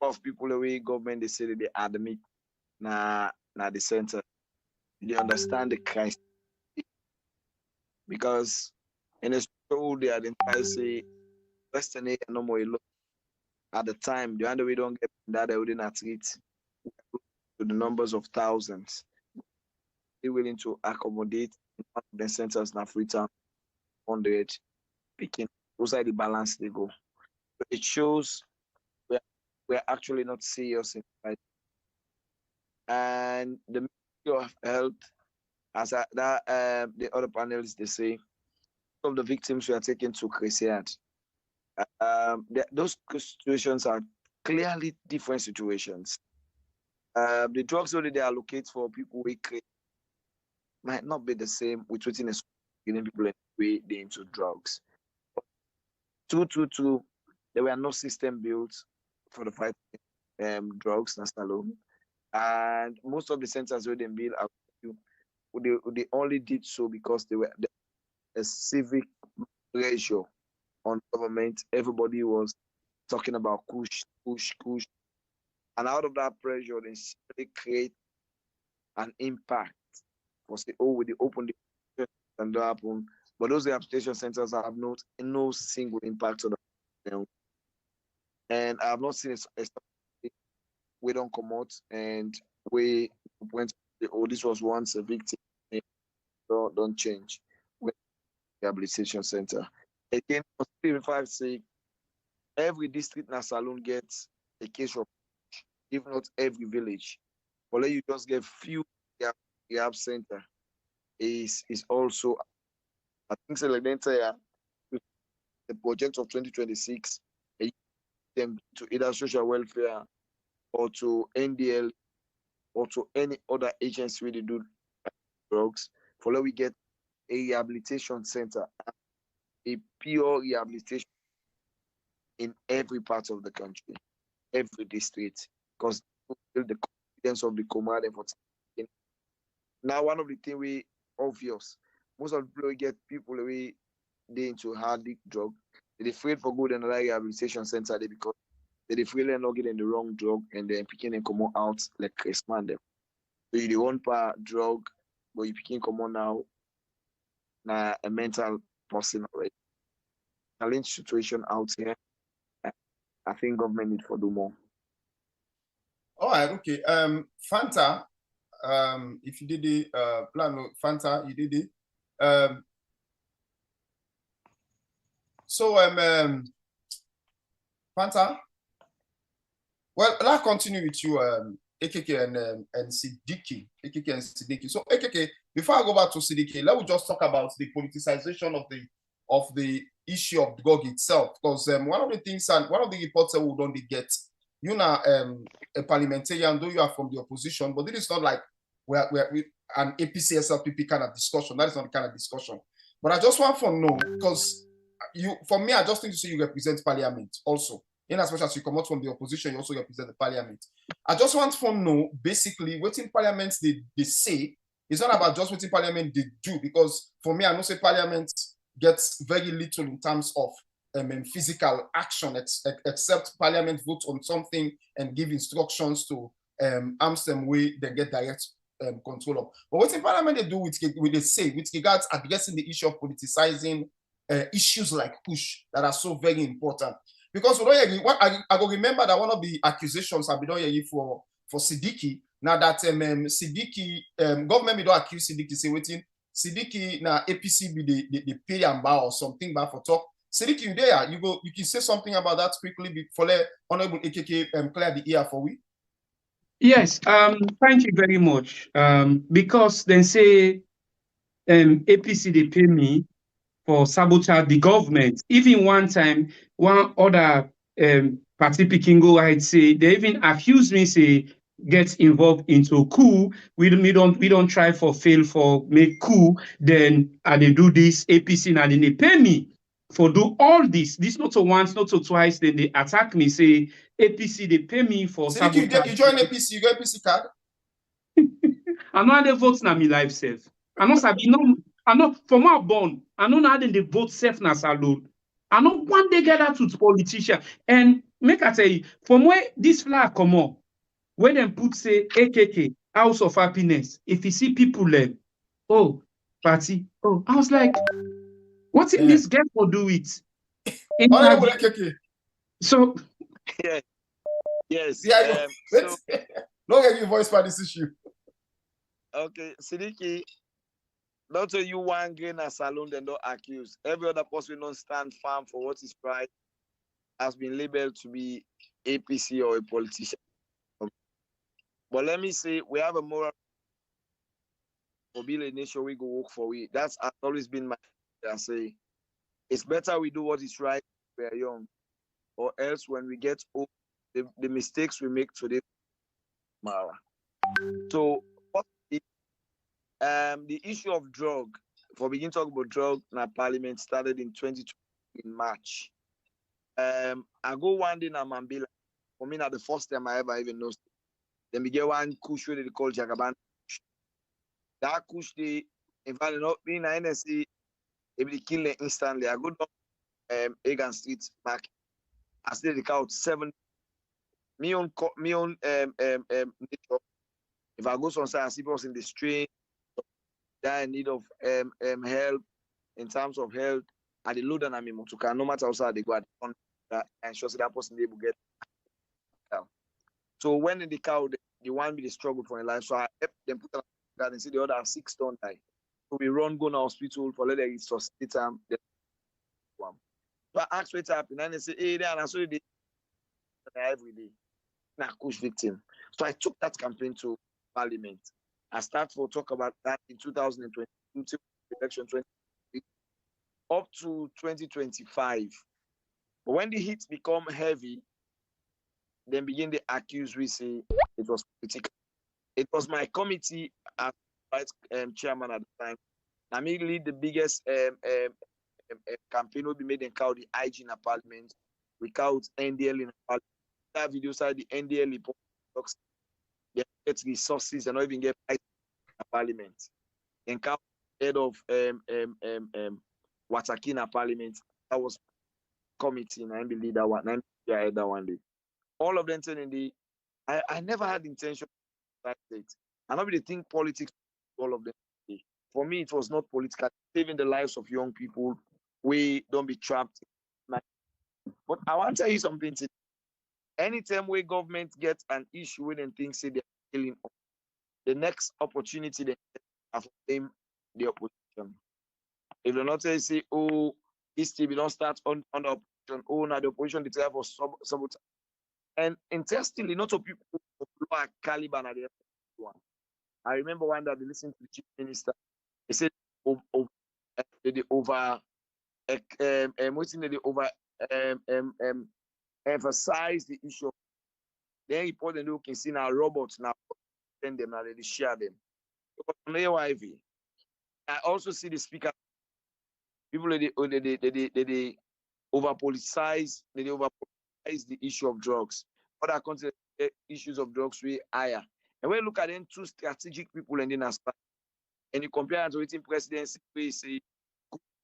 number of people the way government they say that they admit na the center, they understand the crisis. Because in a show they identify say Western area no more at the time, the other we don't get that they wouldn't treat to the numbers of thousands. They're willing to accommodate the centers in Africa 100 picking. Those are the balance they go. But it shows we're actually not serious in it. And the Ministry of Health, as the other panelists they say, some of the victims were taken to Cresiad. Those situations are clearly different situations. The drugs only they allocate for people we create might not be the same with within a getting people way into drugs. 222, there were no system built for the fight drugs alone. And most of the centers where they build they only did so because they were a civic pressure on government. Everybody was talking about push. And out of that pressure, they create an impact. For say, we open the and that happen. But those rehabilitation centers have no single impact on them. And I have not seen we don't come out and we went, this was once a victim. Don't change. Rehabilitation center. Again, for 3-5 say every district na saloon gets a case of, if not every village. But let you just get few rehab center is also, I think so like the entire the project of 2026 them to either social welfare or to NDL or to any other agency where they do drugs. For let we get a rehabilitation center, a pure rehabilitation in every part of the country, every district, because build the confidence of the command for now. One of the things we obvious, most of the people we get people away they into hard drug, they're afraid for good another rehabilitation center they because they're afraid they're not getting the wrong drug and then picking and come out like Chris man them. So you the one part drug, but you picking come on now a mental person already. Challenge situation out here. I think government need for do more. All right, okay. Fanta, if you did the plan, Fanta, you did it. Fanta, well, I'll continue with you, AKK and Siddiqui. AKK and Siddiqui. So AKK, before I go back to Siddiqui, let me just talk about the politicization of the issue of drug itself, because one of the things and one of the reports that we don't get, you know, a parliamentarian, though you are from the opposition, but it is not like we're an APC SLPP kind of discussion. That is not the kind of discussion. But I just want to know, because for me, I just think to say you represent parliament also. In as much as you come out from the opposition, you also represent the parliament. I just want to know, basically, what in parliament they say is not about just what in parliament they do, because for me, I know say parliament gets very little in terms of physical action, except parliament votes on something and give instructions to arms them way they get direct control of. But what in parliament they do with they say with regards addressing the issue of politicizing issues like push that are so very important. Because I go remember that one of the accusations I've been done for Siddiqui, now that Siddiqui government don't accuse Siddiqui say waiting Siddiqui now APC be the pay and bar or something bad for talk. Siddiqui, you there? You can say something about that quickly before let Honorable AKK clear the ear for we. Yes, thank you very much. Because they say APC they pay me for sabotage the government. Even one time, one other party picking go I'd say they even accuse me say get involved into coup. We don't try for fail for make coup. Then they do this APC and then they pay me for do all this. This not to once, not to twice. Then they attack me say APC they pay me for sabotage. You join APC, you got APC card. I know how they vote na me life self. I know sabi no. I know from our born. I know how they vote self na alone. I know one day get out with politician and make I tell you from where this flag come up, when them put say AKK House of Happiness. If you see people there, oh party, oh I was like, what in this get for do it? So yes. Yeah, so don't get your voice for this issue. Okay, Siddiqui, not only you one grain a saloon, then don't accuse. Every other person don't stand firm for what is right has been labeled to be APC or a politician. But let me say, we have a moral for being a nation we go work for. That's always been my I say. It's better we do what is right when we're young, or else when we get old, the mistakes we make today, tomorrow. So the issue of drug, for begin talk about drug, na parliament started in 2020 in March. I go one day na Mambila. For me, not the first time I ever even know. Then we get one kush where they call Jagaban. That kush they, in fact, not being an NSC, they be kill them instantly. I go down Egan Street back. I stay the count 7. Me own nature. If I go somewhere, I see people in the street, they're in need of help in terms of health, and the load on me motor no matter how they go at that ensure that person they will get. So when in the cow, the one with the struggle for a life, so I help them put on that and see the other 6 don't die. So we run go to hospital for let it sustain them. So I asked what happened, and they say, hey, then I saw the every day. Now, Kush victim. So I took that campaign to Parliament. I started to talk about that in 2022, election 2023, up to 2025. But when the hits become heavy, then begin to accuse, we say it was political. It was my committee as chairman at the time. I mean, lead the biggest campaign will be made in the IG in the Parliament. We count NDL in the Parliament. That video side the NDL talks. They get resources and not even get in the Parliament. And count head of Watakina Parliament. That was committee, and I believe that one. And I had that one day. All of them telling the I never had intention like that. I don't really think politics, all of them. For me, it was not political. Saving the lives of young people. We don't be trapped. But I want to tell you something. Anytime where government gets an issue with and things say they're killing, the next opportunity they have them the opposition. If they're not say, oh, this TV don't start on the opposition, oh, now the opposition declare for sabotage. And interestingly, not of people of lower caliber at the one. I remember one that they listened to the chief minister. He said they emphasize the issue. Then he put the look and see now robots now send them now they share them. I also see the speaker people they over politicize the issue of drugs. Other countries issues of drugs way higher. And when you look at them two strategic people and then and you compare it to waiting presidency, we say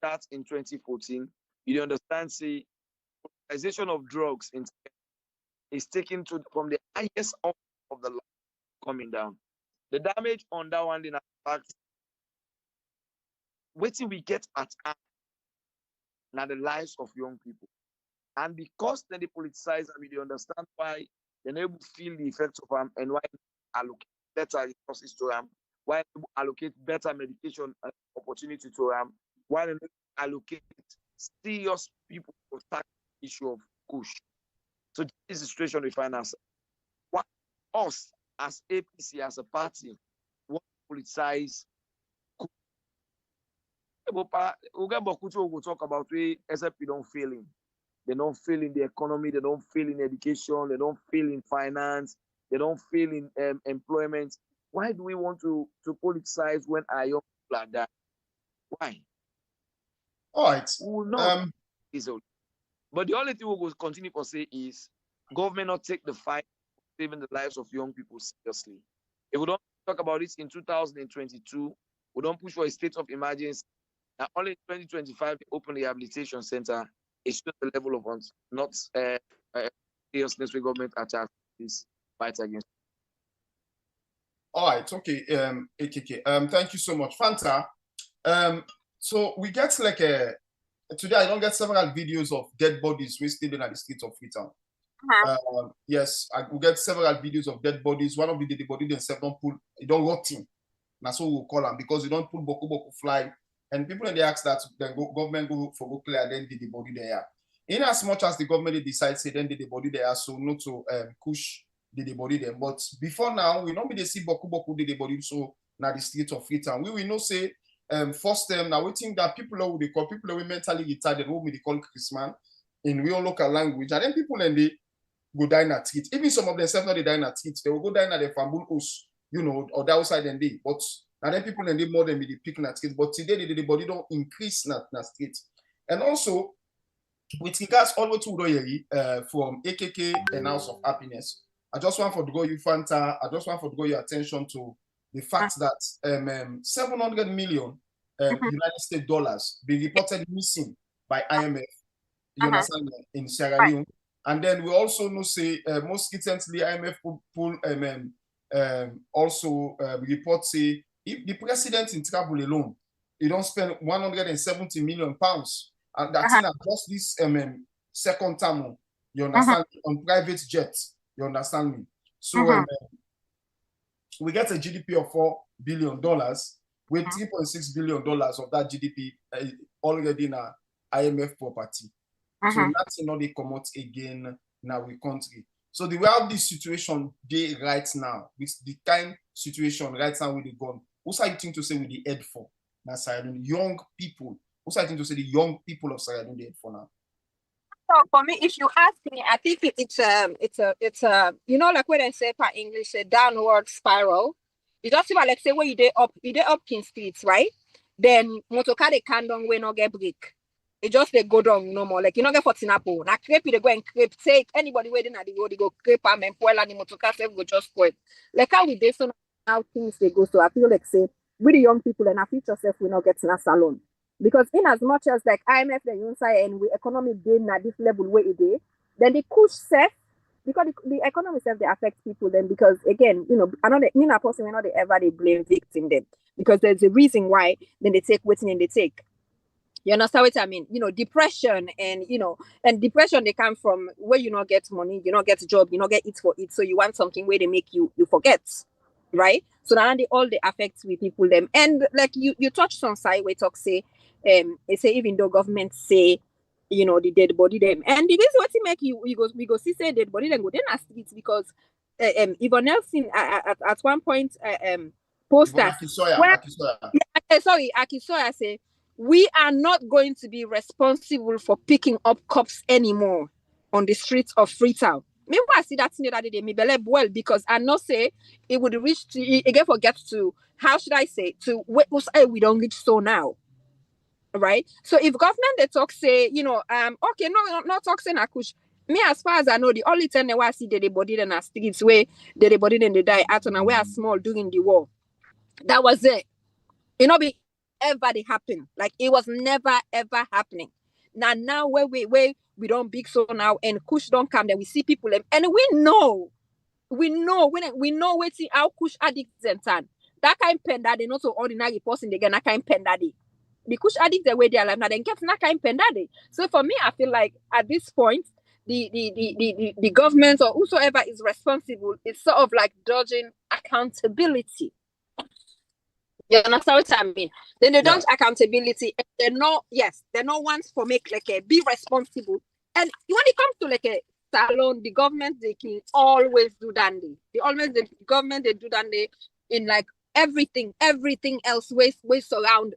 that in 2014, you understand say legalization of drugs is taken from the highest of the law coming down. The damage on that one in fact, waiting we get at now the lives of young people. And because then they politicize and they understand why they're able to feel the effects of them and why they allocate better resources to them, why they allocate better medication opportunity to them, why they allocate serious people to tackle the issue of kush. So this is the situation we find ourselves. What us as APC, as a party, want to politicize kush. We'll talk about where SFP don't failing. They don't fail in the economy, they don't fail in education, they don't fail in finance, they don't fail in employment. Why do we want to politicize when our young people are dying? Why? All right. We will not easily. But the only thing we will continue to say is government not take the fight for saving the lives of young people seriously. If we don't talk about this in 2022, we don't push for a state of emergency. Now only in 2025 they open the rehabilitation center. It's just the level of not seriousness with government attack this fight against. All right, okay, AKK. Thank you so much, Fanta. So we get like today I don't get several videos of dead bodies wasted in the streets of Freetown. Yes, I will get several videos of dead bodies. One of the dead bodies themselves don't pull, it don't rot him. That's what we'll call them because you don't pull boku fly. And people in the ask that the government go clear, then the body there. In as much as the government decides, say then the body there, so not to push the body there. But before now, we don't be the see boku the body so now the street of Freetown. We will not say first time now we think that people who they call people who mentally retarded, who we call Christmas in real local language, and then people then they go down at it. Even some of themselves not they die at it, they will go down at the Fambul house, you know, or the outside and they but. And then people and they more than be picking at street, but today the body don't increase na street. And also, with regards all the to from AKK and House of Happiness, I just want to draw you Fanta. I just want to draw your attention to the fact that 700 million United States dollars be reported missing by IMF. You understand in Sierra Leone, and then we also know say most recently IMF also report say. If the president in travel alone, he don't spend 170 million pounds, and that's in just this second term. You understand on private jets. You understand me? So we get a GDP of $4 billion, with $3.6 billion of that GDP already in our IMF property. So nothing not they come out again now we country. So the way how this situation they right now, with the kind situation right now with the gun, what's I think to say with the head for now Sierra Leone? Young people. What's I think to say the young people of Sierra Leone the head for now? So for me, if you ask me, I think it's a you know, like when I say per English, a downward spiral. You just see like say when you they up in streets, right? Then motorcar they can down when not get break. It just they go down no more. Like you not get for tinapo. Now crepe they go and crepe. Take anybody waiting at the road, they go crepe and spoil and the motorcar self go just spoil. Like how we do so now things they go. So I feel like say with the young people and our future self will not get in a salon. Because in as much as like IMF the inside and we economy gain at this level where it is, then the push self because the economy self they affect people then because again, you know, another me na person not they ever they blame victim them because there's a reason why then they take waiting and they take. You understand what I mean? You know, depression and you know, and depression they come from where you not get money, you not get a job, you not get it for it. So you want something where they make you forget. Right? So now they all the affects with people them. And like you touched on side where talk say it say even though government say you know the dead body them and the reason what it make we go see say dead body then go then ask it because Yvonne Nelson at one point posted Akisoya. Sorry, Akisoya say we are not going to be responsible for picking up cops anymore on the streets of Freetown. Maybe I see that thing the other day, me believe well because I know say it would reach to again forget to how should I say to what we don't reach so now. Right? So if government they talk say, you know, okay, no, not talk say nakush. Me as far as I know, the only time they want see the body in the streets where the body then they die out and where small during the war. That was it. You know, be ever they happen. Like it was never ever happening. Now where we don't big so now and kush don't come then we see people and we know waiting how kush addicts and tan. That kind pen that they not so ordinary person they get that kind pen that the kush addicts the way they are like now then get that kind pen that day. So for me, I feel like at this point the government or whosoever is responsible is sort of like dodging accountability. You understand what I mean? Then they don't accountability. And they're not ones for make like a be responsible. And when it comes to like a salon, the government they can always do dandy. The government they do dandy in like everything else way surround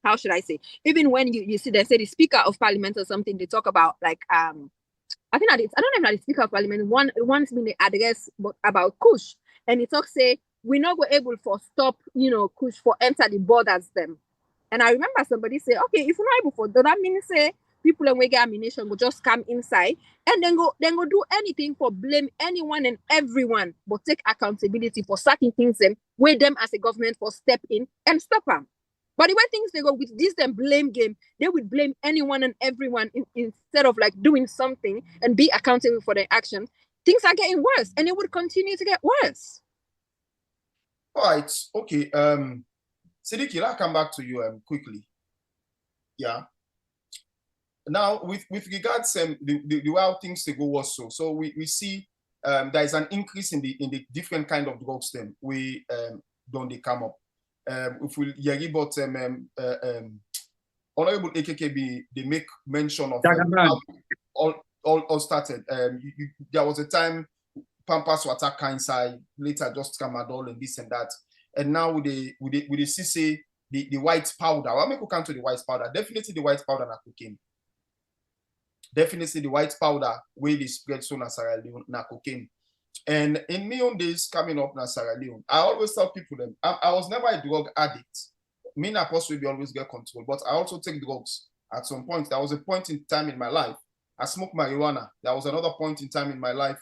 how should I say? Even when you see they say the speaker of parliament or something, they talk about like I think that I don't know if the speaker of parliament once been the address about Kush and he talks say we're not go able for stop, you know, Kush for enter the borders them. And I remember somebody say, okay, if you're not able for, does that mean say people and we get ammunition will just come inside and then go do anything for blame anyone and everyone, but take accountability for certain things them, where them as a government for step in and stop them. But the way things they go with this them blame game, they would blame anyone and everyone instead of like doing something and be accountable for their actions. Things are getting worse and it would continue to get worse. All right, okay. Siddiqui, I'll come back to you quickly. Yeah. Now, with regards the way how things they go also, so we see there is an increase in the different kind of drugs them we don't they come up. If we hear about Honorable AKK, they make mention of all started. There was a time Pampas were attack inside, later just Tramadol and this and that. And now with the CC, the white powder. What make we come to the white powder? Definitely the white powder na cocaine. Definitely the white powder where they spread so na Sierra Leone na cocaine. And in my own days coming up na Sierra Leone, I always tell people them I was never a drug addict. Me na possibly always get control, but I also take drugs at some point. There was a point in time in my life. I smoked marijuana. There was another point in time in my life.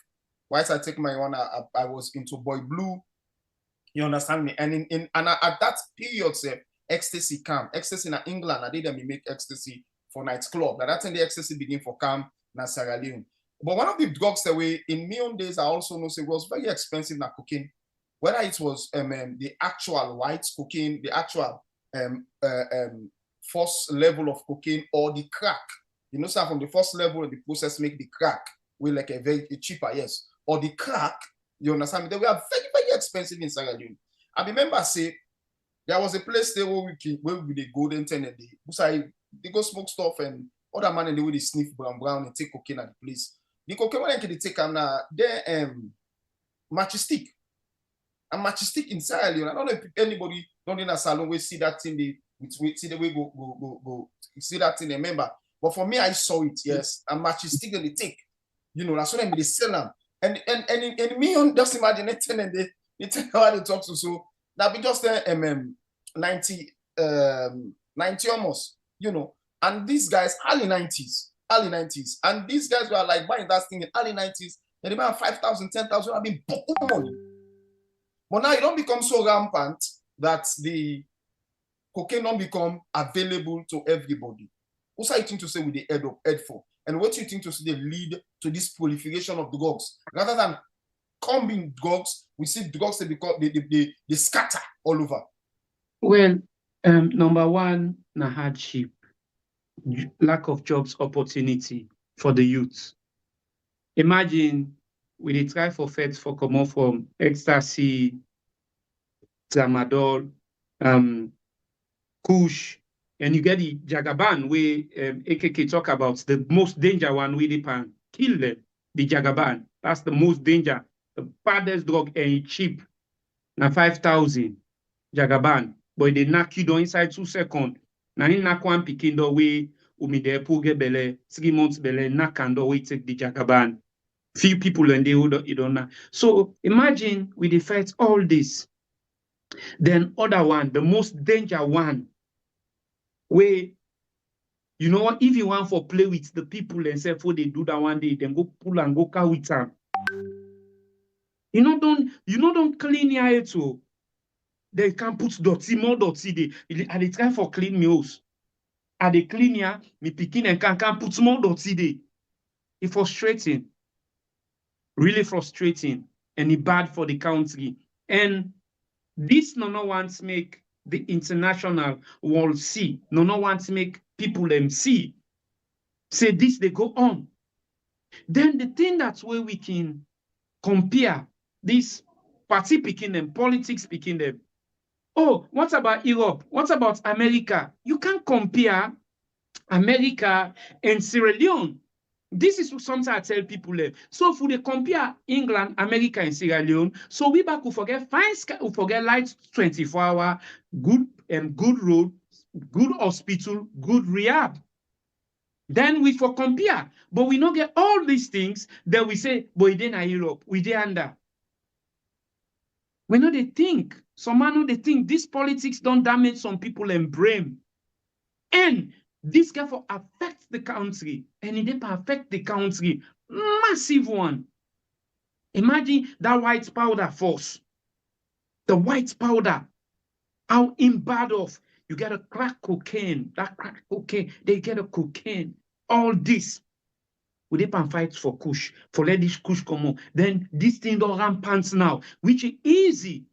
Whilst I take marijuana, I was into boy blue. You understand me? And at that period, say, ecstasy came. Ecstasy in England, I didn't make ecstasy for nightclub. That's when the ecstasy begin for cam na Sierra Leone. But one of the drugs that we in my own days, I also know say was very expensive na cocaine. Whether it was the actual white cocaine, the actual first level of cocaine or the crack. You know, so from the first level of the process make the crack with like a very cheaper, yes. Or the crack, you understand me? They were very, very expensive in Sierra Leone. I remember say there was a place there where we the golden tenant they go smoke stuff and other man in the way they sniff brown and take cocaine at the place. The cocaine when they take them now, they matchstick. And matchstick in Sierra Leone. I don't know if anybody don't in a salon will see that thing. We see the way go see that thing. Remember, but for me, I saw it. Yes, and matchstick that they take. You know, that's what they sell them. And me on just imagine it and they tell how they talk to so that be just 90 almost. You know, and these guys early 90s, and these guys were like buying that thing in early 90s. And they buy 5,000, 10,000. I mean, money. But now it don't become so rampant that the cocaine don't become available to everybody. What's you think to say with the head for? And what do you think to say they lead to this proliferation of drugs? Rather than combing drugs, we see drugs they scatter all over. Well, number one, na hardship, lack of jobs opportunity for the youth. Imagine we dey try for feds for come off from ecstasy, tramadol, kush, and you get the jagaban where AKK talk about the most danger one where they can kill them, the jagaban. That's the most danger, the baddest drug and cheap. Now 5,000 jagaban, but they knock you down inside 2 seconds. Now in knock one picking the way umi de puge bele 3 months bele knock and we take the jagaban. Few people and they would you don't know. So imagine we defeat all this. Then other one, the most danger one, where you know what, if you want for play with the people and say for they do that one day, then go pull and go car with them. Don't clean your hair too. They can put dirty, more dirty. Are they trying for clean meals? Are they clean here? Me picking and can put more dirty day. It's frustrating. Really frustrating. And it's bad for the country. And this no wants make the international world see. No wants make people them see. Say this, they go on. Then the thing that's where we can compare this party picking them, politics picking them. Oh, what about Europe? What about America? You can't compare America and Sierra Leone. This is something I tell people. So if we compare England, America, and Sierra Leone, so we back will forget fine sky, we forget light 24 hour, good road, good hospital, good rehab. Then we for compare, but we not get all these things that we say, but then in Europe, we dey under. We know they think, some man know they think this politics don't damage some people and brain. And this can for affect the country, and it didn't affect the country. Massive one. Imagine that white powder force. The white powder. How in bad off. You get a crack cocaine. That crack cocaine, they get a cocaine. All this. We didn't fight for kush, for let this kush come on. Then this thing don't rampant now, which is easy.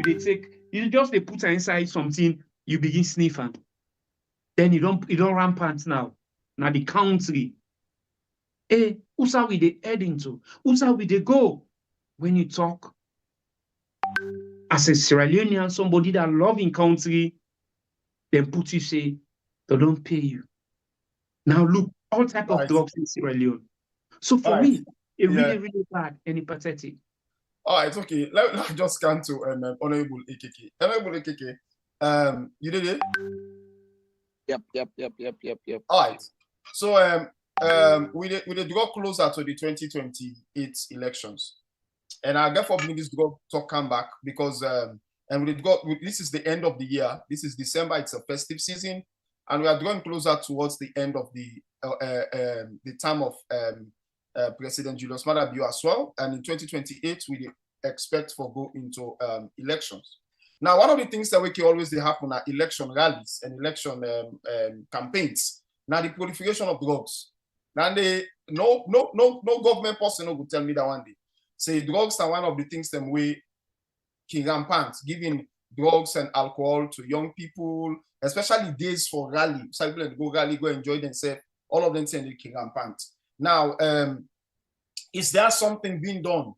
You just put inside something, you begin sniffing. Then it don't rampant now. Now the country. Who's we they heading to? Who's we they go? When you talk as a Sierra Leonean, somebody that loving country, then put you say, they don't pay you. Now look, all type of drugs in Sierra Leone. So for me, it really, really bad and pathetic. All right, okay. Let's just scan to Honorable AKK. Honorable AKK, you did it? Yep. All right. So we did go closer to the 2028 elections, and I therefore bring this talk come back because and we did go. This is the end of the year. This is December. It's a festive season, and we are drawing closer towards the end of the term of President Julius Maada Bio as well. And in 2028, we expect for go into elections. Now, one of the things that we can always happen are election rallies and election campaigns. Now, the proliferation of drugs. Now, no government person will tell me that one day. Say drugs are one of the things that we can rampant, giving drugs and alcohol to young people, especially days for rally. Some people go rally, go enjoy themselves. All of them saying they can rampant. Now, is there something being done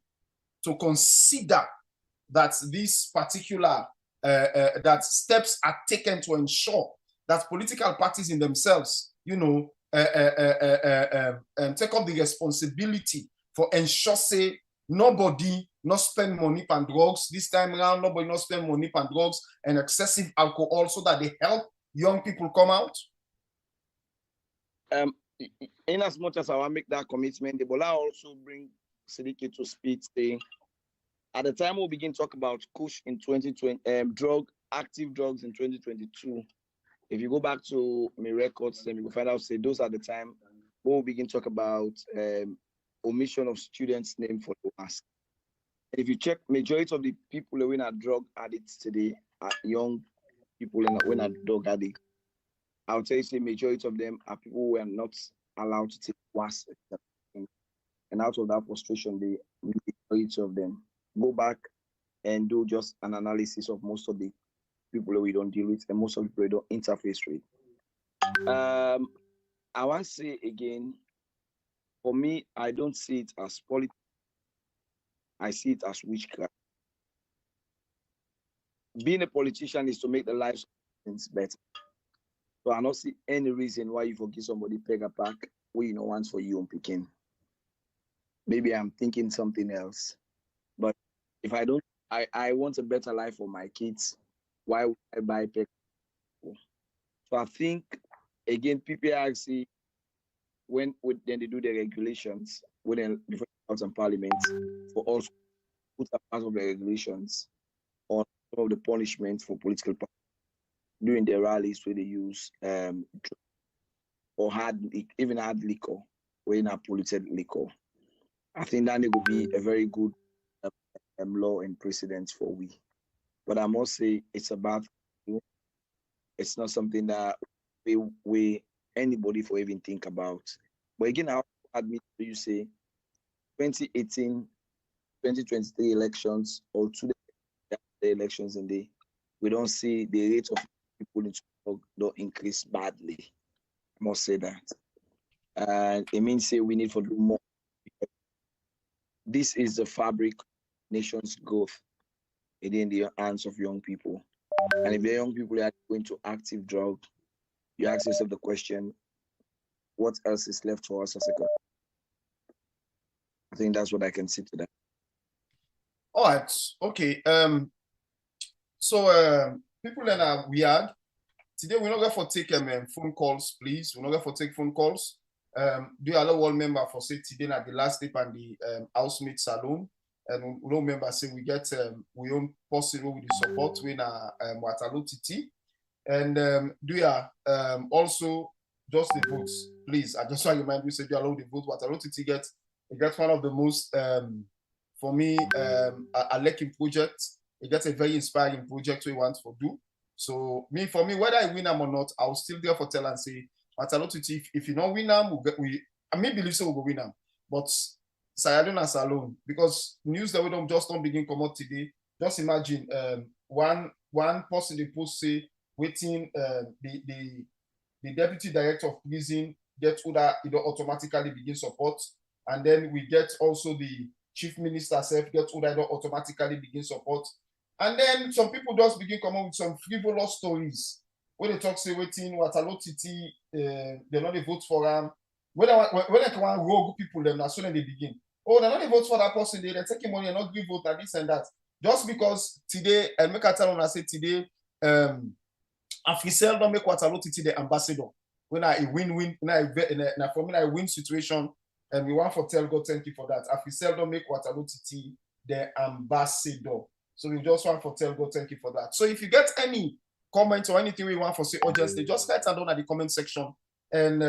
to consider that this particular that steps are taken to ensure that political parties in themselves, take up the responsibility for ensure say nobody not spend money on drugs this time around, nobody not spend money on drugs and excessive alcohol so that they help young people come out? In as much as I want to make that commitment, the Bola also bring Sidiki to speed saying, at the time we'll begin to talk about Kush in 2020, active drugs in 2022. If you go back to my records, then you will find out, say, those are the time we'll begin to talk about omission of students' name for the mask. If you check, majority of the people who are drug addicts today are young people who are drug addicts. I would say majority of them are people who are not allowed to take WAS. And out of that frustration, the majority of them go back and do just an analysis of most of the people we don't deal with and most of the people we don't interface with. I want to say again, for me, I don't see it as politics. I see it as witchcraft. Being a politician is to make the lives of things better. So I don't see any reason why you forgive somebody peg a pack where you know once for you and picking. Maybe I'm thinking something else. But if I don't, I want a better life for my kids. Why would I buy peg? So I think again, PPRC, when then they do the regulations, when they different house and parliament, for also put a part of the regulations on some of the punishments for political parties during the rallies where they use or even hard liquor, or in a polluted liquor. I think that it would be a very good law and precedent for we. But I must say it's about, it's not something that we anybody for even think about. But again, I admit to you say 2018, 2023 elections or two the elections in we don't see the rate of people in drug don't increase badly. I must say that. And it means say we need to do more. This is the fabric of nation's growth in the hands of young people. And if the young people are going to active drug, you ask yourself the question, what else is left for us as a country? I think that's what I can say to that. All right. Okay. So people that are weird. Today we're not going to take phone calls, please. We're not going to take phone calls. Do you allow one member for say today at the last step and the housemate salon? And we remember say we get we own possible with the support when Waterloo TT. And do you also just the votes, please? I just want to remind you, say you allow the votes. Waterloo TT gets one of the most for me a liking project. It gets a very inspiring project we want to do. So for me, whether I win them or not, I'll still there for tell and say, Waterloo TT, if you don't win them, I may believe so we'll win them. But Sierra Leone alone, because news that we don't begin come out today. Just imagine one person they post say waiting the deputy director of prison get who that it automatically begin support, and then we get also the chief minister self get who that automatically begin support, and then some people just begin come up with some frivolous stories when they talk say waiting Waterloo TT they not vote for them. When they want rogue people them as soon as they begin. Oh, they're not vote for that person. They're taking money and not give vote and this and that. Just because today, and make a tell when I say today, Africell don't make Waterloo TT the ambassador. When I win-win, for me, I win situation, and we want for tell God thank you for that. Africell don't make Waterloo TT the ambassador. So we just want for tell God thank you for that. So if you get any comments or anything we want for say audience, they just write down at the comment section. And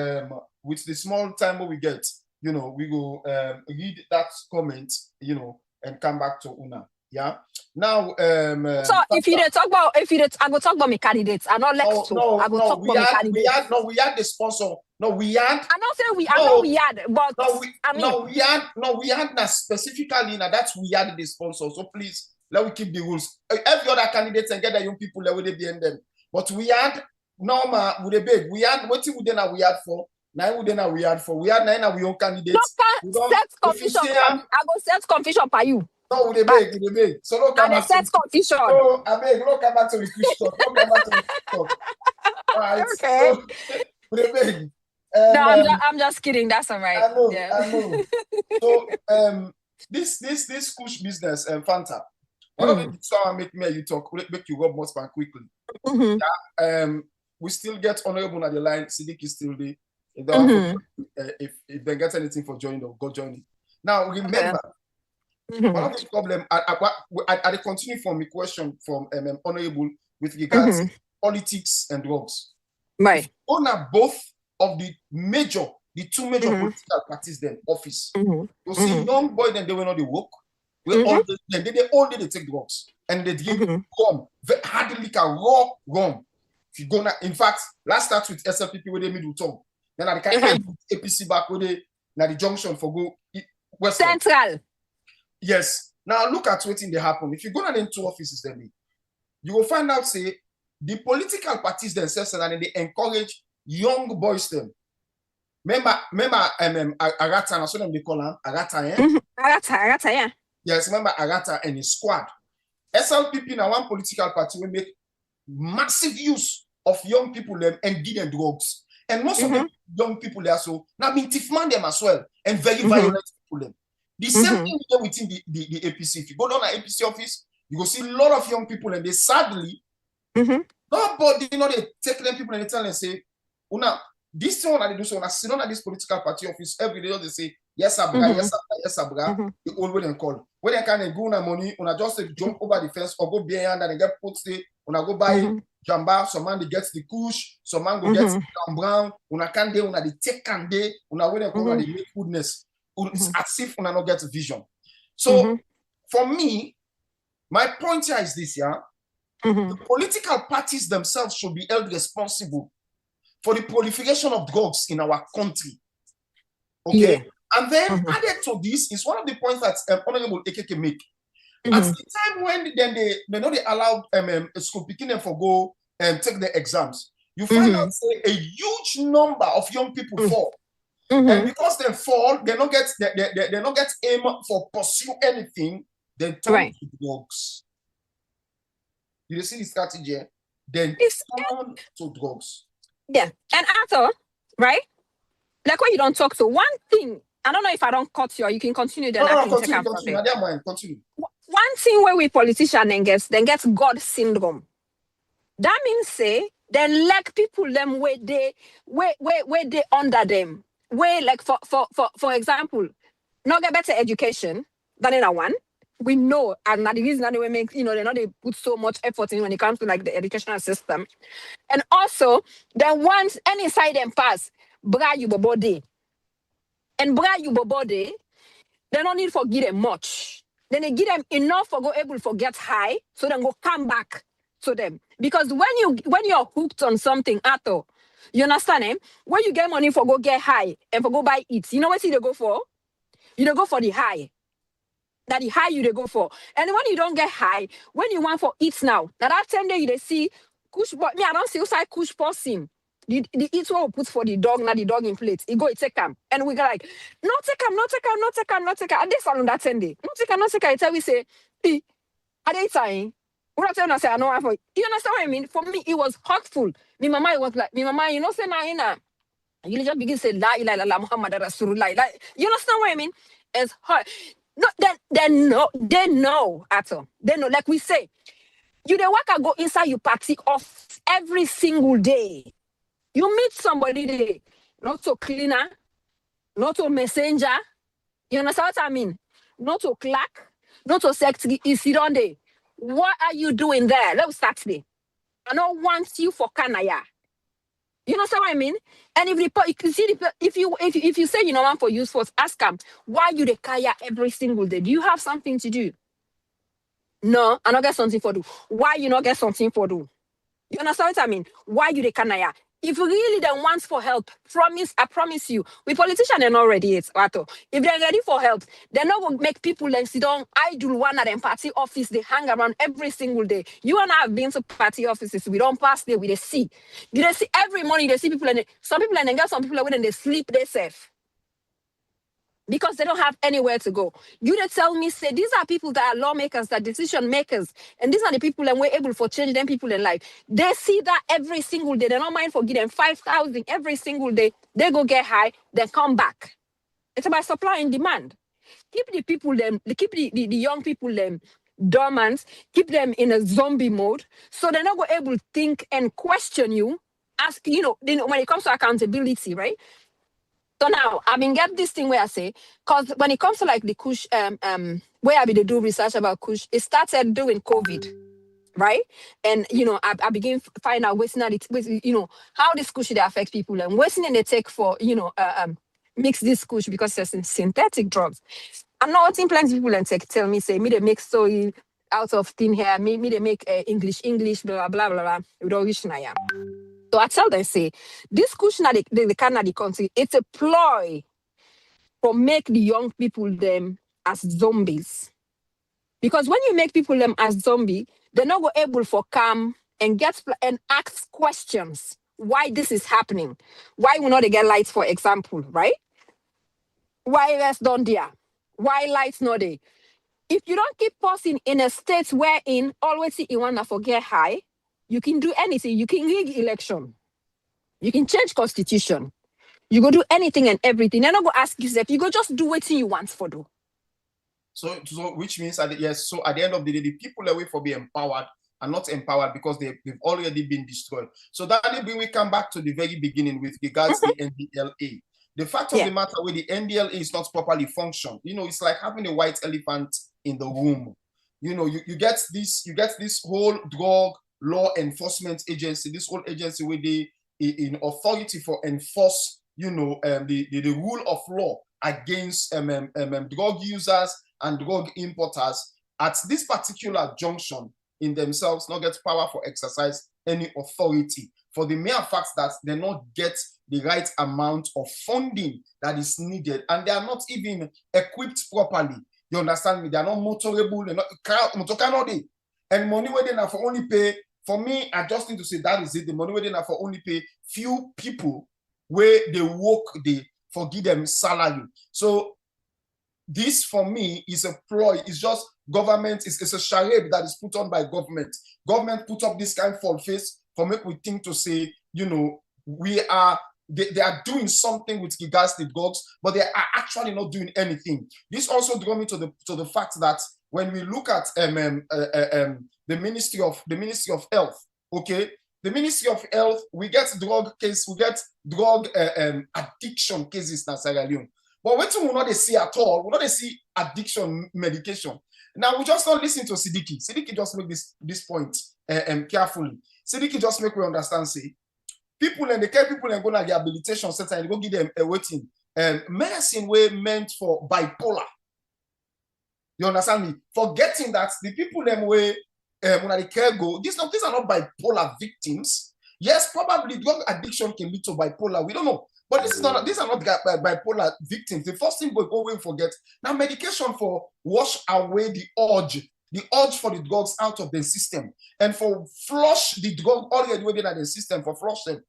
with the small time we get, we go read that comment, and come back to Una. Yeah. Now, so if you talk about, I go talk about my candidates. I not I go talk about my candidates. We had the sponsor. No, we had. I not say we. I know we had, but we had now specifically now that's we had the sponsor. So please let we keep the rules. Every other candidates and get the young people that will be in them. But we had normal with a big. We had what we then we had for. Now we had for. We had now we own candidates. Set confusion. I go set confusion by you. No, with the big. So don't come back to confusion. No, I beg, don't come back to the Christian. Don't come back to the Christian. All right. Okay. So, with the big. And, I'm just kidding. That's all right. I know, Yeah. I know. So this kush business and Fanta. One of the someone make me and you talk, make you rub more span quickly. We still get honorable at the line. Siddiq is still there. If they get anything for joining, they'll go join it. Now remember, one of the problem. I continue from the question from honorable with regards to politics and drugs. Right. Owner both of the two major political parties then office. You see, young boy then they were not the work. They all day they take drugs and they drink rum, hardly like a raw rum. If you go now, in fact, last start with SLPP where they middle tongue. Then I can APC back where they now the junction for go west. Central. Yes. Now look at what they happen. If you go to them two offices, then you will find out say the political parties themselves and they encourage young boys them. Remember Arata, I saw them they call him Arata, Arata, yeah. Yes, remember Arata and his squad. SLPP now one political party will make massive use of young people them and give them drugs. And most of the young people there so now been tifman them as well and very violent people them. The same thing within the APC. If you go down to APC office, you go see a lot of young people and they sadly nobody they take them people and they tell them say, Una, this thing they do so when I sit down at this political party office every day, they say, yes, abra, yes, abra, they always then call. When they can go na money, una just jump over the fence or go behind and they get put stay, una go buy jamba, some man they get the kush, some man go get the brown, una can day, una they take can day, una when they come and they make goodness. It's as if una not get vision. So for me, my point here is this, yeah. The political parties themselves should be held responsible for the proliferation of drugs in our country. Okay. Yeah. And then added to this is one of the points that Honorable AKK make. At the time when they know they allowed school picking them for go and take the exams, you find out say, a huge number of young people fall. And because they fall, they don't get aim for pursue anything, then turn to drugs. You see the strategy? Then turn to drugs. Yeah. And after, right? Like when you don't talk to one thing, I don't know if I don't cut you or you can continue then I can continue. One thing where we politicians then get God syndrome. That means say they like people them where they under them. Where like for example, not get better education than in a one. We know, and the reason that they make, they know they put so much effort in when it comes to like the educational system. And also, then once any side them pass, bra you bobode. And bra you bobode, they don't need for give them much. Then they give them enough for go able to get high, so then go come back to them. Because when you're hooked on something at all, you understand him? When you get money for go get high and for go buy it, you know what they go for? You don't go for the high. That the high you they go for. And when you don't get high, when you want for it now, that 10 day you they see kush me, I don't see outside kush person. The eat what we put for the dog, not the dog in plate. It go, it take him. And we go like, no take him. And this on that 10 day. No take him. It's how we say, are they saying? We're not telling us, I know how for it. You understand what I mean? For me, it was hurtful. Me mama was like, you know, say na. You just begin to say, la ilaha illallah Muhammad Rasulullah. Like, you understand what I mean? It's hard. No, they know at all. They know, like we say, you the worker go inside your party off every single day. You meet somebody there, not to cleaner, not to messenger. You understand what I mean? Not to clerk, not to secretary. You sit on there. What are you doing there? Let's start today. I don't want you for Kanaya. You understand what I mean? And if you say you know one for use force, ask them why you the kaya every single day. Do you have something to do? No, I don't get something for do. Why you not get something for do? You understand what I mean? Why you the kanaya? If you really don't want for help, I promise you, we politicians are not ready yet. If they're ready for help, they're not going to make people then sit down, idle one at them party office, they hang around every single day. You and I have been to party offices, we don't pass there, we they see. You see every morning, they see people, and some people and then get some people when they sleep, they safe. Because they don't have anywhere to go. You they tell me, say, these are people that are lawmakers, that are decision makers, and these are the people and we're able for change them people in life. They see that every single day. They don't mind for giving them 5,000 every single day. they go get high, then come back. It's about supply and demand. Keep the people them, keep the young people them dormant, keep them in a zombie mode, so they're not able to think and question you. As you know, when it comes to accountability, right? So now I mean get this thing where I say, because when it comes to like the Kush where I be they do research about Kush, it started during COVID, right? And you know, I begin find out what's not it, you know, how this Kush they affect people and what's in they take for, you know, mix this Kush because there's some synthetic drugs. I'm not watching plenty people and tell me, say, me they make soy out of thin hair, me they make English, blah, blah, blah, blah, without which I am. So I tell them, say, this cushion the kind of the country, it's a ploy for make the young people them as zombies. Because when you make people them as zombie, they're not able for come and get and ask questions why this is happening. Why will not they get lights, for example, right? Why less done there? Why lights not there? If you don't keep pausing in a state wherein always see you wanna forget high, you can do anything. You can rig election. You can change constitution. You go do anything and everything. They're not go ask yourself. You go just do what you want for do. So which means that yes, so at the end of the day, the people away for being empowered are not empowered because they've already been destroyed. So that we come back to the very beginning with regards to the NDLA. The fact of the matter with the NDLA is not properly functioned. You know, it's like having a white elephant in the room. You know, you get this whole drug law enforcement agency, this whole agency with the in authority for enforce, you know, the rule of law against drug users and drug importers at this particular junction in themselves not get power for exercise any authority for the mere fact that they not get the right amount of funding that is needed, and they are not even equipped properly. You understand me? They are not motorable, they're not and money where they now for only pay. For me, I just need to say that is it. The money where they now for only pay few people where they work, they forgive them salary. So this for me is a ploy. It's just government. It's a charade that is put on by government. Government put up this kind of false face for make we think to say, you know, they are doing something with regards to drugs, but they are actually not doing anything. This also draws me to the fact that when we look at the Ministry of Health, okay, the Ministry of Health, we get drug addiction cases in Sierra Leone. But what we not see at all, we not see addiction medication. Now we just not listen to Siddiqui. Siddiqui just make this point carefully. Siddiqui just make we understand, say, people and the care people and go to the rehabilitation center and go give them a waiting medicine way meant for bipolar. You understand me? Forgetting that the people them way when the care go, these are not bipolar victims. Yes, probably drug addiction can lead to bipolar. We don't know. But these are not bipolar victims. The first thing we always forget, now medication for wash away the urge for the drugs out of the system, and for flush the drug already within the system, for flush them.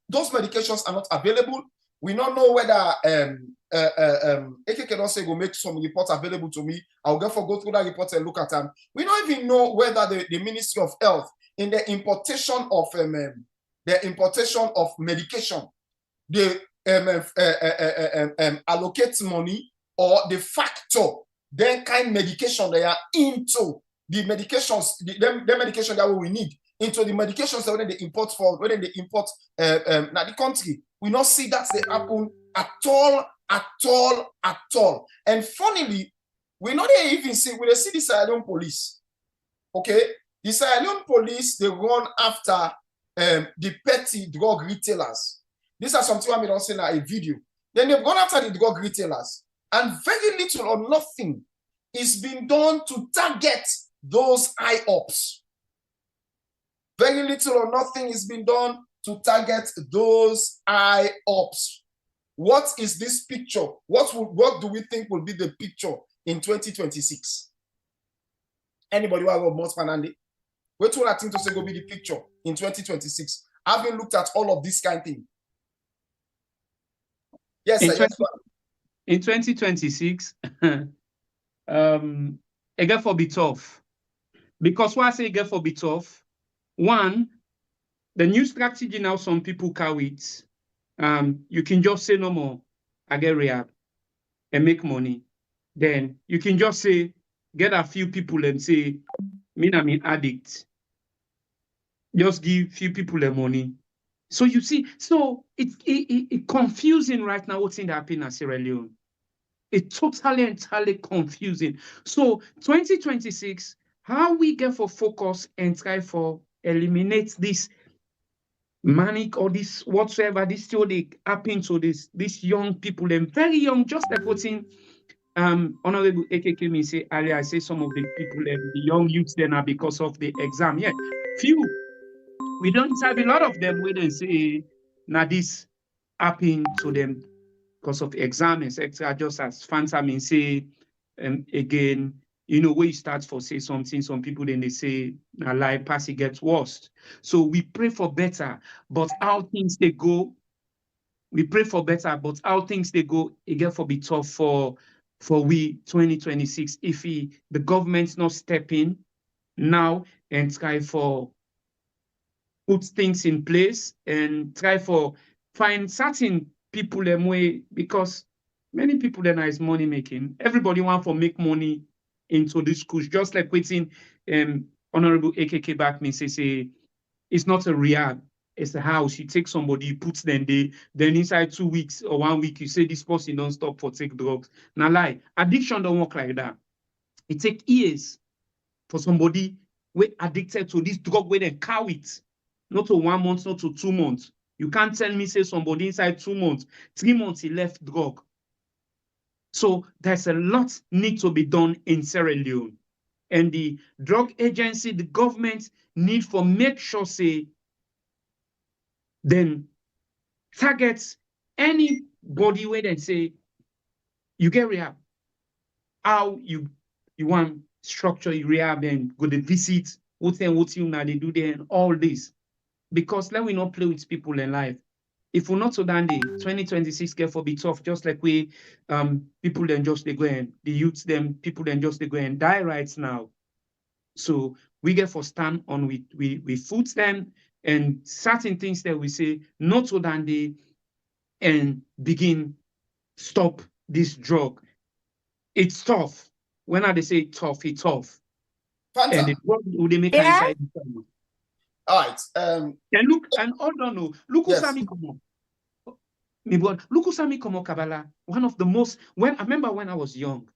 Those medications are not available. We don't know whether AKK can also go make some reports available to me. I'll go through that report and look at them. We don't even know whether the Ministry of Health in the importation of medication, they allocate money or the factor then kind medication they are into the medications, the medication that we need into the medications that when they import now the country. We not see that they happen at all. And funnily, we not even see the Sierra Leone police. Okay, the Sierra Leone police, they run after the petty drug retailers. These are something I don't say in a video. Then they've gone after the drug retailers, and very little or nothing is being done to target those high ups. Very little or nothing is being done to target those high ups. What is this picture? What do we think will be the picture in 2026? Anybody who have a most Fernande? What will I think to say will be the picture in 2026? Having looked at all of this kind of thing. Yes, in 2026, again for be tough. Because why I say again for be tough, one, the new strategy now some people carry it you can just say no more, I get rehab and make money. Then you can just say, get a few people and say, me I'm an addict. Just give few people the money. So you see, so it's confusing right now what's in the happening in Sierra Leone. It's totally, entirely confusing. So 2026, how we get for focus and try for eliminate this manic or this whatsoever, this still they happen to these young people, them very young, just like what's in Honorable AKK me say earlier, I say some of the people, the young youths then are because of the exam. Yeah, few. We don't have a lot of them where they say, now this happen to them because of exam, etc. Just as Fanta mean say, again, you know, where you start for say something, some people then they say, now life pass it gets worse. So we pray for better, but how things they go, we pray for better, but how things they go, it get for be tough for we 2026 if the government's not stepping now and try for put things in place and try for find certain people them way, because many people then is money making. Everybody want to make money into this schools, just like waiting Honorable AKK back me say it's not a rehab, it's a house. You take somebody, you put them there, then inside 2 weeks or 1 week, you say this person don't stop for take drugs. Now lie, addiction don't work like that. It take years for somebody we addicted to this drug where they cow it. Not to 1 month, not to 2 months. You can't tell me say somebody inside 2 months, 3 months he left drug. So there's a lot need to be done in Sierra Leone. And the drug agency, the government need for make sure say then targets anybody where they say you get rehab. How you want structure your rehab and go to visit, what you now they do there and all this. Because let we not play with people in life. If we're not so dandy, 2026 get for be tough, just like we people then just they go and the youths them, people then just they go and die right now. So we get for stand on we foot them and certain things that we say not so dandy and begin stop this drug. It's tough. When I they say tough, it's tough. Fanta. And the drug will they make Yeah. inside. All right. And look, and hold on, no. Look who Yes. Sami come on. Look who Sami come on Kabbalah. One of the most, when I remember when I was young,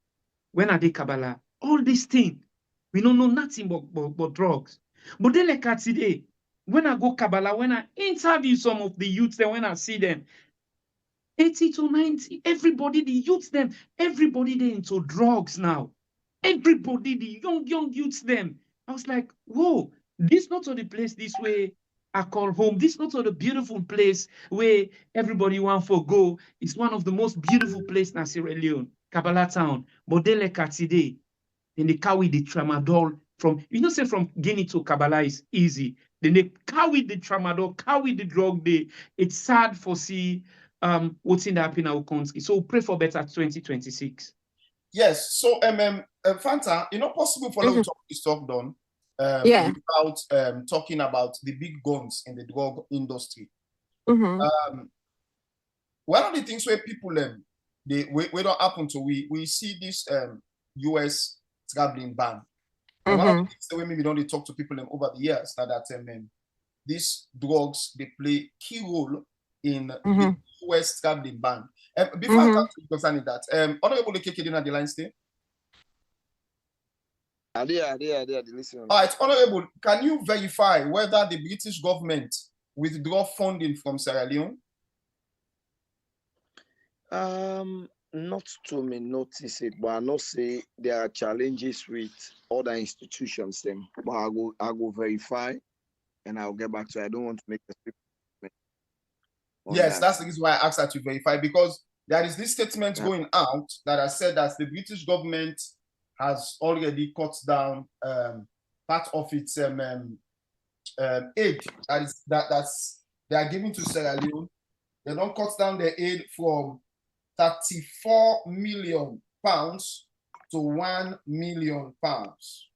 when I did Kabbalah, all these things, we don't know nothing but drugs. But then like today, when I go Kabbalah, when I interview some of the youths, then when I see them, 80 to 90, everybody, the youths, them, everybody they into drugs now. Everybody, the young youths, them. I was like, whoa, this not to the place this way I call home. This not to the beautiful place where everybody want for go. It's one of the most beautiful places in Sierra Leone, Kabbalah town. But then like today, then they carry the tramadol from, you know, say from Guinea to Kabbalah is easy. Then they carry the tramadol, carry the drug there. It's sad for see what's in the happening in our country. So pray for better 2026. Yes. So Fanta, you know, possible for us to talk this talk done Yeah. without talking about the big guns in the drug industry. Mm-hmm. One of the things where people we don't happen to we see this US traveling ban. And one of the things that we maybe don't talk to people over the years that these drugs they play key role in the US traveling ban. Before I come to concerning that, Honorable AKK at the line stay. Are they listening? All right, Honorable, can you verify whether the British government withdraw funding from Sierra Leone? Not to me notice it, but I know say there are challenges with other institutions them. But I go verify and I'll get back to it. I don't want to make a statement. Yes, that's the reason why I asked that you verify, because there is this statement going out that has said that the British government has already cut down part of its aid that's they are giving to Sierra Leone. They don't cut down their aid from 34 million pounds to 1 million pounds.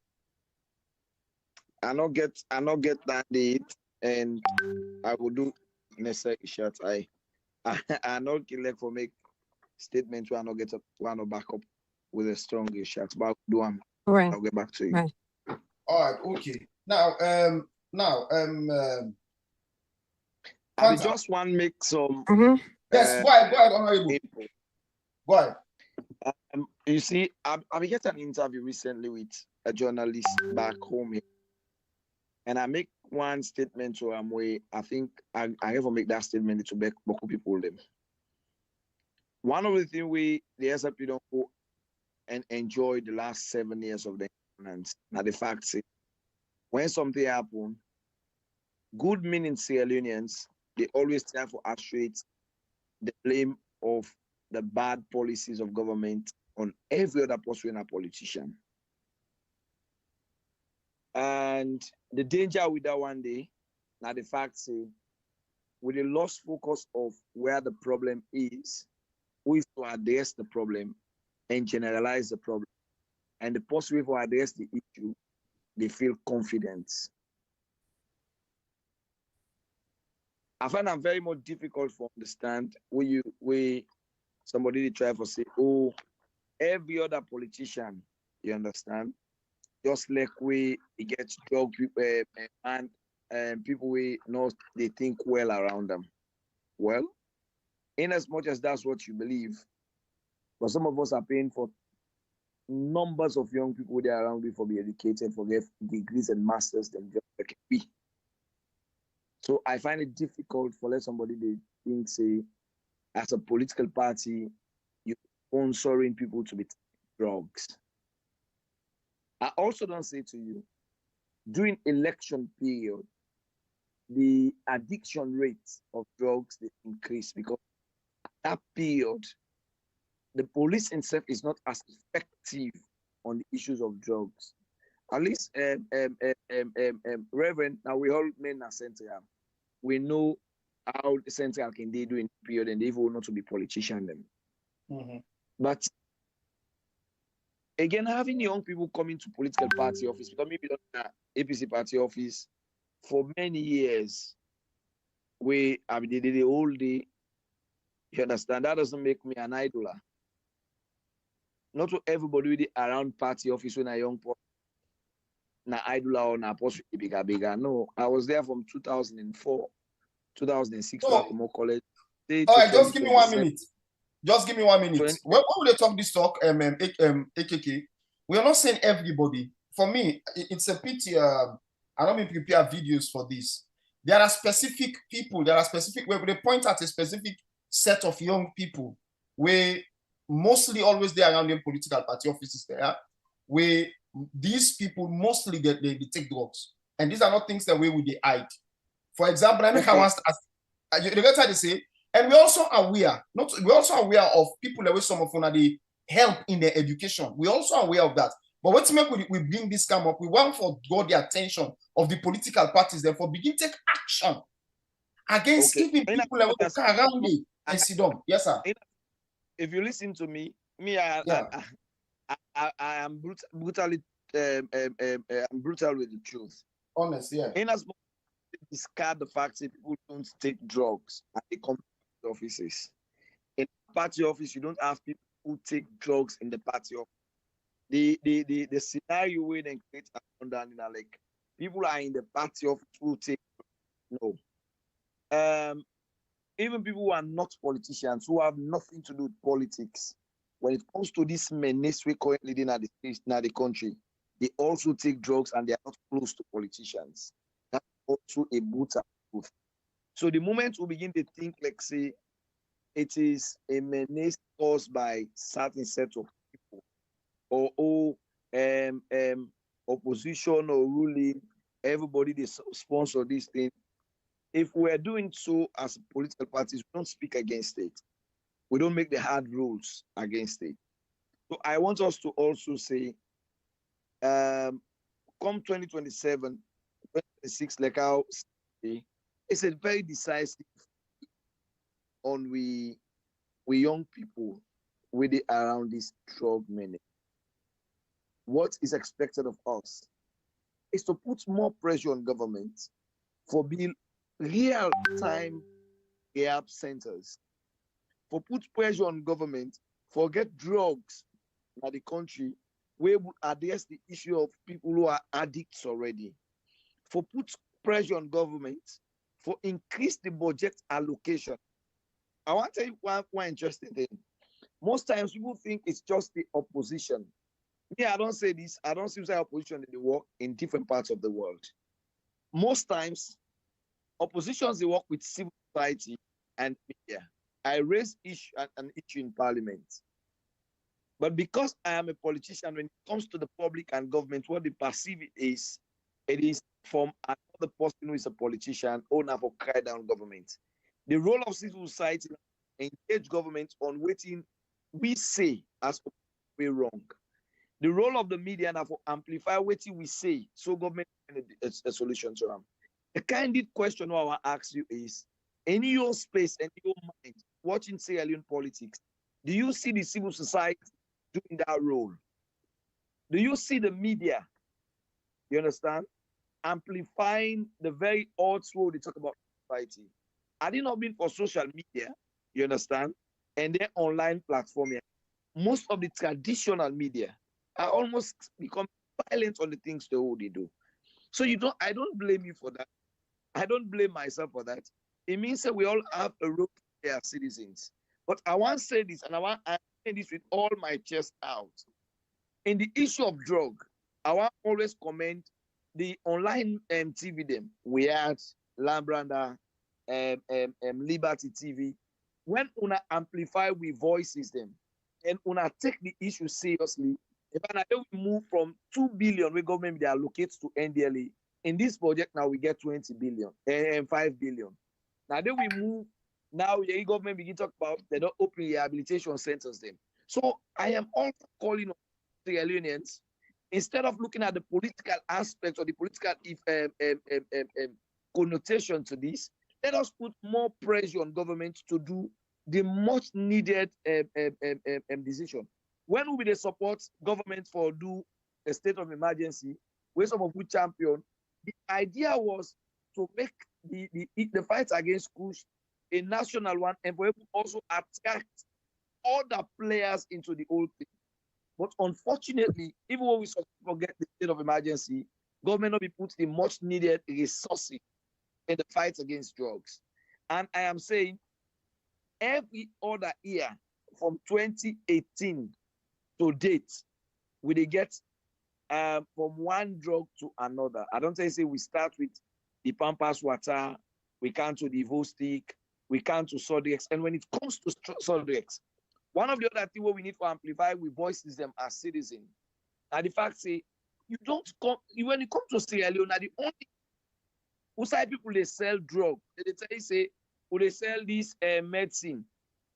I not get that aid, and I will do necessary shots. I I not like for make statements where I not get up, where I not back up with a strong shot. But I'll do them. Right. I'll get back to you. Right. All right, okay. Now, I Fanta. just want to make some. Yes, go ahead, Honorable. info. Go ahead. You see, I get an interview recently with a journalist back home here, and I make one statement to him where I think I have to make that statement to back people them. One of the things the SRP don't go and enjoy the last 7 years of the independence. Now the fact is, when something happen, good meaning Sierra Leoneans, they always try to attribute the blame of the bad policies of government on every other person and a politician. And the danger with that one day, now the fact say, with the lost focus of where the problem is, who is to address the problem and generalize the problem, and the possible for address the issue, they feel confident. I find that very much difficult to understand where somebody try to say, oh, every other politician, you understand, just like we get drug people and people we know they think well around them. Well, in as much as that's what you believe, but some of us are paying for numbers of young people there around you for be educated, for get degrees and masters themselves like we. So I find it difficult for let somebody they think say, as a political party, you're sponsoring people to be taking drugs. I also don't say to you, during election period, the addiction rates of drugs they increase because at that period, the police itself is not as effective on the issues of drugs. At least, Reverend, now we all men are Central. We know how the Central can they do in the period and they will not to be politician them. Mm-hmm. But again, having young people coming to political party office, because maybe not APC party office for many years, they did the whole day. You understand? That doesn't make me an idler. Not to everybody with the around party office when a young person, na idler or na post bigger. No, I was there from 2004, 2006 Oh. to Akimo College. All right, just give me 1 minute. Just give me 1 minute. 20. When they talk this talk, AKK, we are not saying everybody. For me, it's a pity. I don't mean prepare videos for this. There are specific people. There are specific where they point at a specific set of young people where mostly always they are around in political party offices there, where these people mostly they take drugs, and these are not things that we would hide. For example, I make I want you get how they say. And we're also aware, of people that way some of them they help in their education. We're also aware of that. But what to make we bring this come up, we want for draw the attention of the political parties, therefore begin take action against keeping people that will come around me and sit down. Yes, sir. If you listen to me, I am brutally I'm brutal with the truth. Honest, yeah. In as much as discard the fact that people don't take drugs at the company offices. In the party office, you don't have people who take drugs in the party office. The scenario where they create around that, like people are in the party office who take no. Even people who are not politicians, who have nothing to do with politics, when it comes to this menace we currently in the country, they also take drugs and they are not close to politicians. That's also a brutal truth. So the moment we begin to think like, say, it is a menace caused by certain set of people, or opposition or ruling, everybody they sponsor this thing. If we're doing so as political parties, we don't speak against it. We don't make the hard rules against it. So I want us to also say, come 2027, 2026, like how it's a very decisive on we young people with it around this drug menace. What is expected of us is to put more pressure on government for being real-time rehab centers for put pressure on government, forget drugs in the country, we will address the issue of people who are addicts already. For put pressure on government, for increase the budget allocation. I want to tell you one interesting thing. Most times people think it's just the opposition. Me, I don't say this. I don't see opposition in the work in different parts of the world. Most times, oppositions, they work with civil society and media. I raise an issue in parliament. But because I am a politician, when it comes to the public and government, what they perceive it is from another person who is a politician, owner for cry down government. The role of civil society engage government on waiting we say as way wrong. The role of the media now for amplify what we say so government can a solution to them. The candid question I want to ask you is, in your space and your mind, watching Sierra Leone politics, do you see the civil society doing that role? Do you see the media, you understand, amplifying the very odd role they talk about society? Had it not been for social media, you understand, and their online platform, most of the traditional media are almost become violent on the things they do. So I don't blame you for that. I don't blame myself for that. It means that we all have a role to play as citizens. But I want to say this, and I say this with all my chest out. In the issue of drug, I want to always commend the online TV them. We had Lambranda, Liberty TV. When una amplify, we voices them, and una take the issue seriously. If I we move from 2 billion, we government they allocate to NDLA. In this project now we get 20 billion and 5 billion. Now then we move. Now the government begin to talk about they don't open rehabilitation centers them. So I am also calling on Sierra Leoneans, instead of looking at the political aspect or the political connotation to this, let us put more pressure on government to do the much needed decision. When will be the support government for do a state of emergency, where some of we champion, the idea was to make the fight against Kush a national one and for also attract other players into the whole thing. But unfortunately, even when we forget the state of emergency, government will be put the much needed resources in the fight against drugs. And I am saying every other year from 2018 to date, we they get from one drug to another. I don't say we start with the Pampas water, we come to the Vostik, we come to Sodrex. And when it comes to Sodrex, one of the other things we need to amplify, we voices them as citizens. And the fact say, you don't come, when it comes to Sierra Leone, the only outside people they sell drugs, they tell you say, oh, they sell this medicine,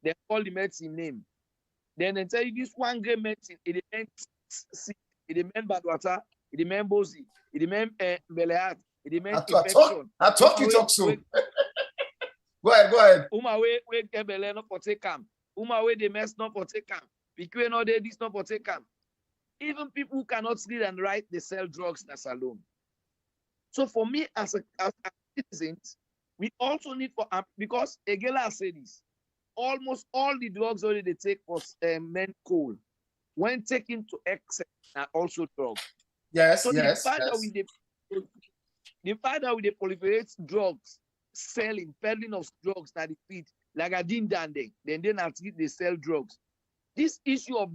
they call the medicine name. Then they tell you this 1 gram medicine, it depends bad water, it depends bozy, it depends beleat, it depends infection. I talk you talk so. Go ahead. We get bele not for take am. We the mess not for take am. Because no this not for take am. Even people who cannot read and write, they sell drugs as alone. So for me as citizens, we also need for because again I say this, almost all the drugs already they take for men coal, when taken to excess are also drugs. Yes, so yes. The fact that we proliferate drugs, selling, peddling of drugs that they feed, like I didn't done then at least they sell drugs. This issue of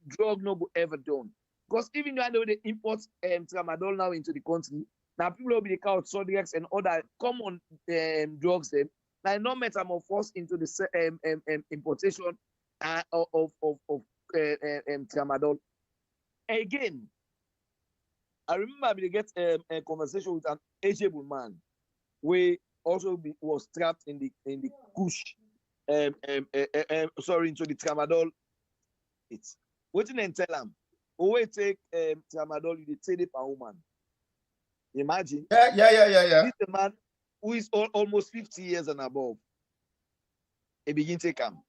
drug no go ever done. Because even though they import tramadol now into the country, now people will be the count Sodrex and other common drugs them. Now not metamorphosed into the importation of tramadol. Again, I remember we get a conversation with an ageable man, where also was trapped in the Kush, into the tramadol. It's what you tell them. Always take tramadol, you take it per woman. Imagine. Yeah. This is a man who is almost 50 years and above. He begin to come.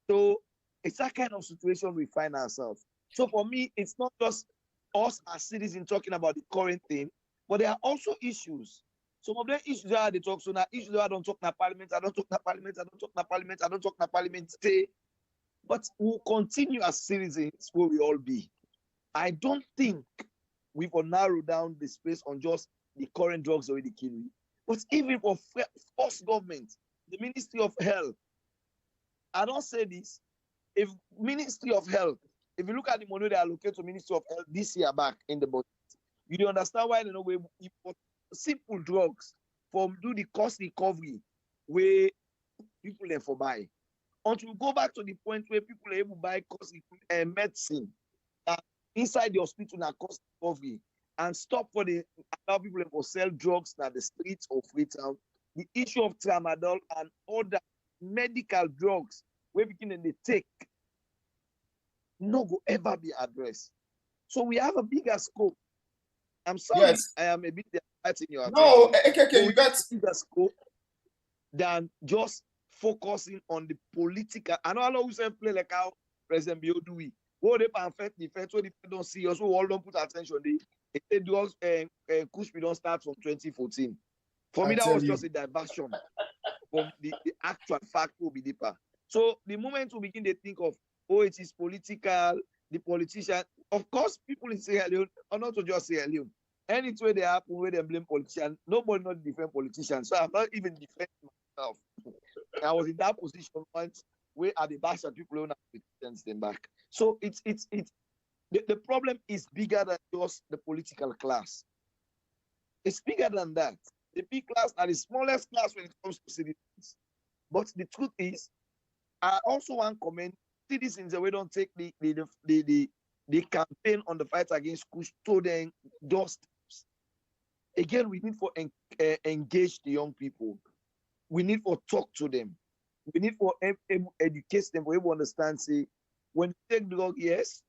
So it's that kind of situation we find ourselves. So for me, it's not just us as citizens talking about the current thing, but there are also issues. Some of them issues are they talk so now issues are don't talk na parliament, I don't talk na parliament, I don't talk na parliament, I don't talk na parliament stay. But we'll continue as citizens where we all be. I don't think we will narrow down the space on just the current drugs already killing. But even for first government, the Ministry of Health, I don't say this. If Ministry of Health, if you look at the money they allocate to Ministry of Health this year back in the budget, you understand why they know we import simple drugs from do the cost recovery where people are for buy. Until we go back to the point where people are able to buy cost medicine inside the hospital and cost recovery and stop for the allow people to sell drugs at the streets of Freetown. The issue of tramadol and other medical drugs where we can take no go ever be addressed. So we have a bigger scope. I'm sorry, Yes. I am a bit in your No, attention. AKK, you got bigger scope than just focusing on the political. I know a lot of people play like how President Bio do we. What they perfect defense, what they don't see us, all don't put attention. They drugs Kush we don't start from 2014. For me, that was just a diversion from the actual fact will be deeper. So the moment we begin to think of, oh, it is political, the politician, of course, people in Sierra Leone, or not to just Sierra Leone, any way they happen, where they blame politicians, nobody not defend politicians. So I'm not even defending myself. I was in that position once where at the back of people don't have to them back. So the problem is bigger than just the political class. It's bigger than that. The big class are the smallest class when it comes to citizens. But the truth is, I also want to commend citizens that we don't take the campaign on the fight against Kush to them doorsteps. Again, we need for engage the young people. We need for talk to them. We need for educate them, for able to understand, say, when you take drug, yes,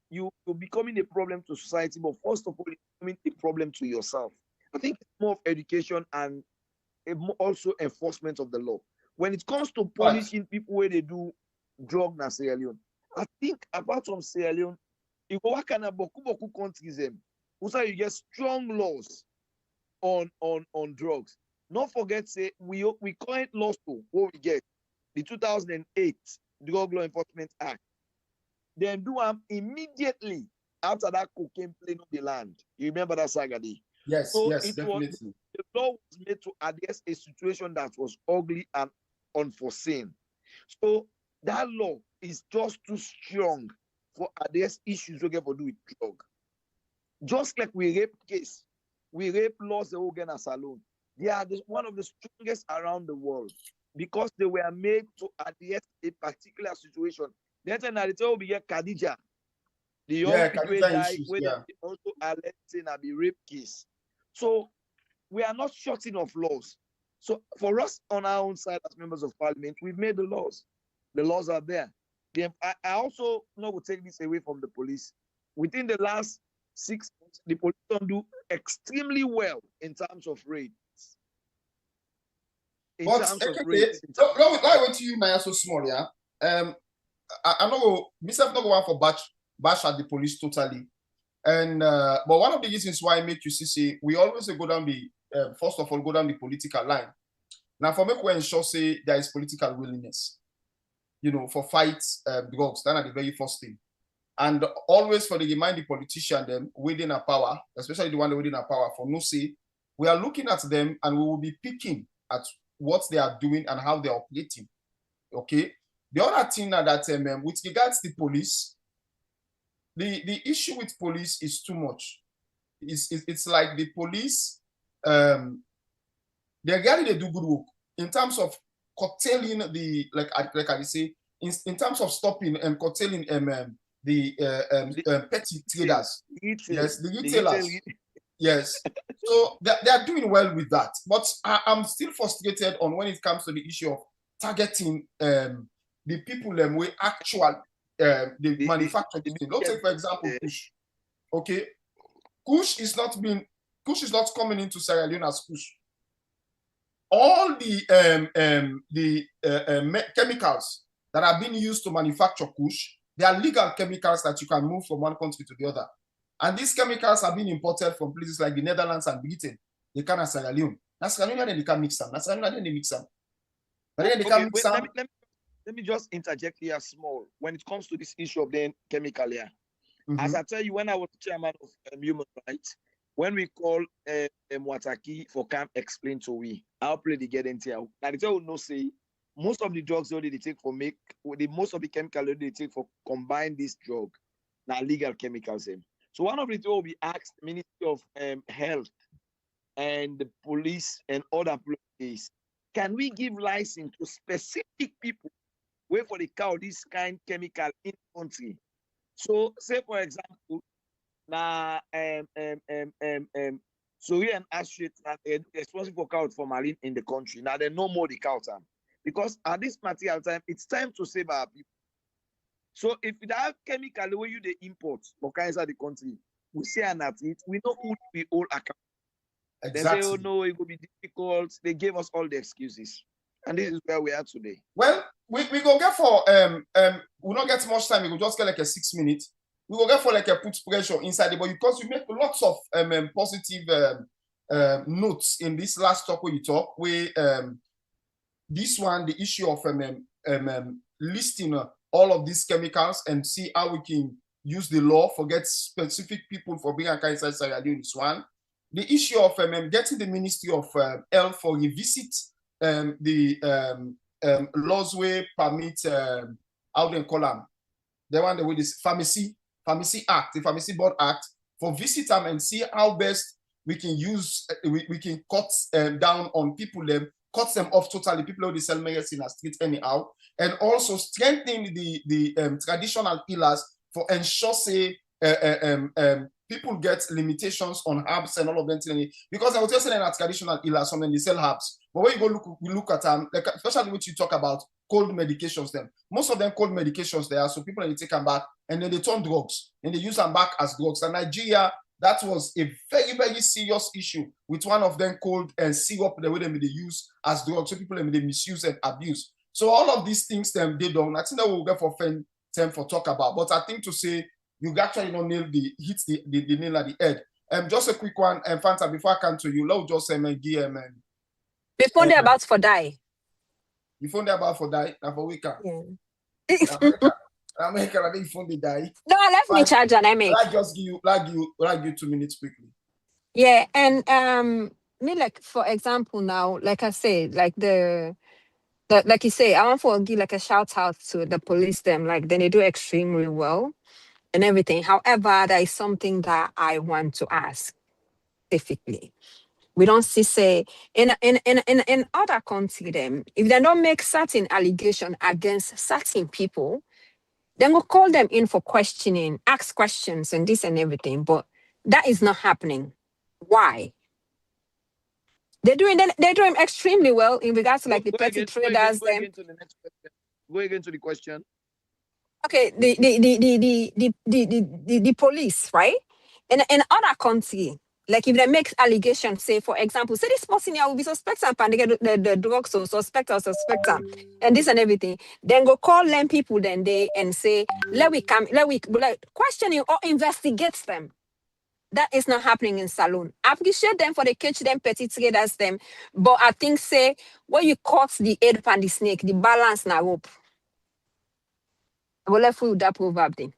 you're becoming a problem to society, but first of all, it's becoming a problem to yourself. I think it's more of education and also enforcement of the law. When it comes to punishing people where they do drug in Sierra Leone, I think apart from Sierra Leone, you go work in boku countries them. Also, you get strong laws on drugs. Don't forget, say we current laws to what we get the 2008 Drug Law Enforcement Act. Then do them immediately after that cocaine plane on the land. You remember that saga day? yes, So yes, definitely. the law was made to address a situation that was ugly and unforeseen. So that law is just too strong for address issues we get for do with drug. Just like we rape case, we rape laws the organ as alone. They are one of the strongest around the world because they were made to address a particular situation. Then they tell we get Khadija, the young people die where they also alleged a rape case. So we are not shorting of laws. So for us on our own side as members of parliament, we've made the laws. The laws are there. I also will take this away from the police. Within the last 6 months, the police don't do extremely well in terms of raids. But I went to you now so small, yeah. I know myself not going for bash at the police totally. And but one of the reasons why I make you see we always go down the first of all go down the political line. Now for me, we ensure say there is political willingness, for fights drugs. That's the very first thing. And always for the remind the politician them within our power, especially the one within our power, for no say, we are looking at them and we will be picking at what they are doing and how they are operating. Okay. The other thing now that with regards to the police, the issue with police is too much. It's like the police, they really do good work in terms of curtailing the like I say in terms of stopping and curtailing the petty traders. Yes, the retailers. Yes. So they are doing well with that. But I'm still frustrated on when it comes to the issue of targeting the people who actual the manufacture this thing. Let's take for example Kush. Okay. Kush is not coming into Sierra Leone as Kush. All the chemicals that are being used to manufacture Kush, they are legal chemicals that you can move from one country to the other. And these chemicals are being imported from places like the Netherlands and Britain, the Sierra Leone. That's why they can mix them. That's why they mix them. But then they can mix them. Let me just interject here small. When it comes to this issue of the chemical here, as I tell you, when I was chairman of human rights, when we call Mwataki for camp explain to we, I'll play the get into here. Now the tell no say most of the drugs they take for make most of the chemical they take for combine this drug now legal chemicals them. So one of the things we asked Ministry of Health and the police and other places, can we give license to specific people wait for the cow this kind chemical in country? So say for example, now so we and associate responsible for cow formalin in the country. Now they no more the cow time. Because at this material time, it's time to save our people. So if you have chemical the way you they import for inside the country, we say and at it, we know who we all account. Exactly. They say, oh no, it will be difficult. They gave us all the excuses. And this is where we are today. Well, we go get for we don't get much time, we go just get like a 6 minutes. We go get for like a put pressure inside the body because you make lots of positive notes in this last talk where you talk where this one, the issue of listing all of these chemicals and see how we can use the law for get specific people for being a inside Sierra Leone. This one, the issue of getting the Ministry of Health for revisit the laws way permit how they call them, the one that with this Pharmacy Act, the Pharmacy Board Act, for visit them and see how best we can use we can cut down on people them. Cut them off totally, people who sell medicine as street anyhow, and also strengthening the traditional pillars for ensure say people get limitations on herbs and all of them. Because I was just saying that traditional healers, some they sell herbs, but when you go look at them, like, especially when you talk about cold medications, them most of them cold medications there, so people they take them back and then they turn drugs and they use them back as drugs. And Nigeria, that was a very, very serious issue with one of them called syrup, the way they use as drugs. So people they misuse and abuse. So all of these things they don't. I think that we'll get for time for talk about. But I think to say you actually don't hit the nail at the head. Just a quick one, Fanta, before I come to you, let just give Before they're about to die. Before they're about to die, now for weekend. Yeah. America, I think phone they die. No, let me charge and I make. Like just give you 2 minutes quickly. Yeah, and me like for example now, like I say, like like you say, I want to give like a shout out to the police them, like then they do extremely well and everything. However, there is something that I want to ask specifically. We don't see say in other country them, if they don't make certain allegation against certain people, then we'll call them in for questioning, ask questions and this and everything. But that is not happening. Why? They're doing extremely well in regards to like the petty traders. Go again to the question. Okay, the police, right? In other country, like if they make allegations, say for example, say this person here will be suspected and they get the drugs or suspect and this and everything, then go call them people then they and say let we like questioning or investigate them. That is not happening in Salone. I appreciate them for the catch them petty traders them, but I think say when you caught the head and the snake, the balance na rope. I will left with that proverb thing.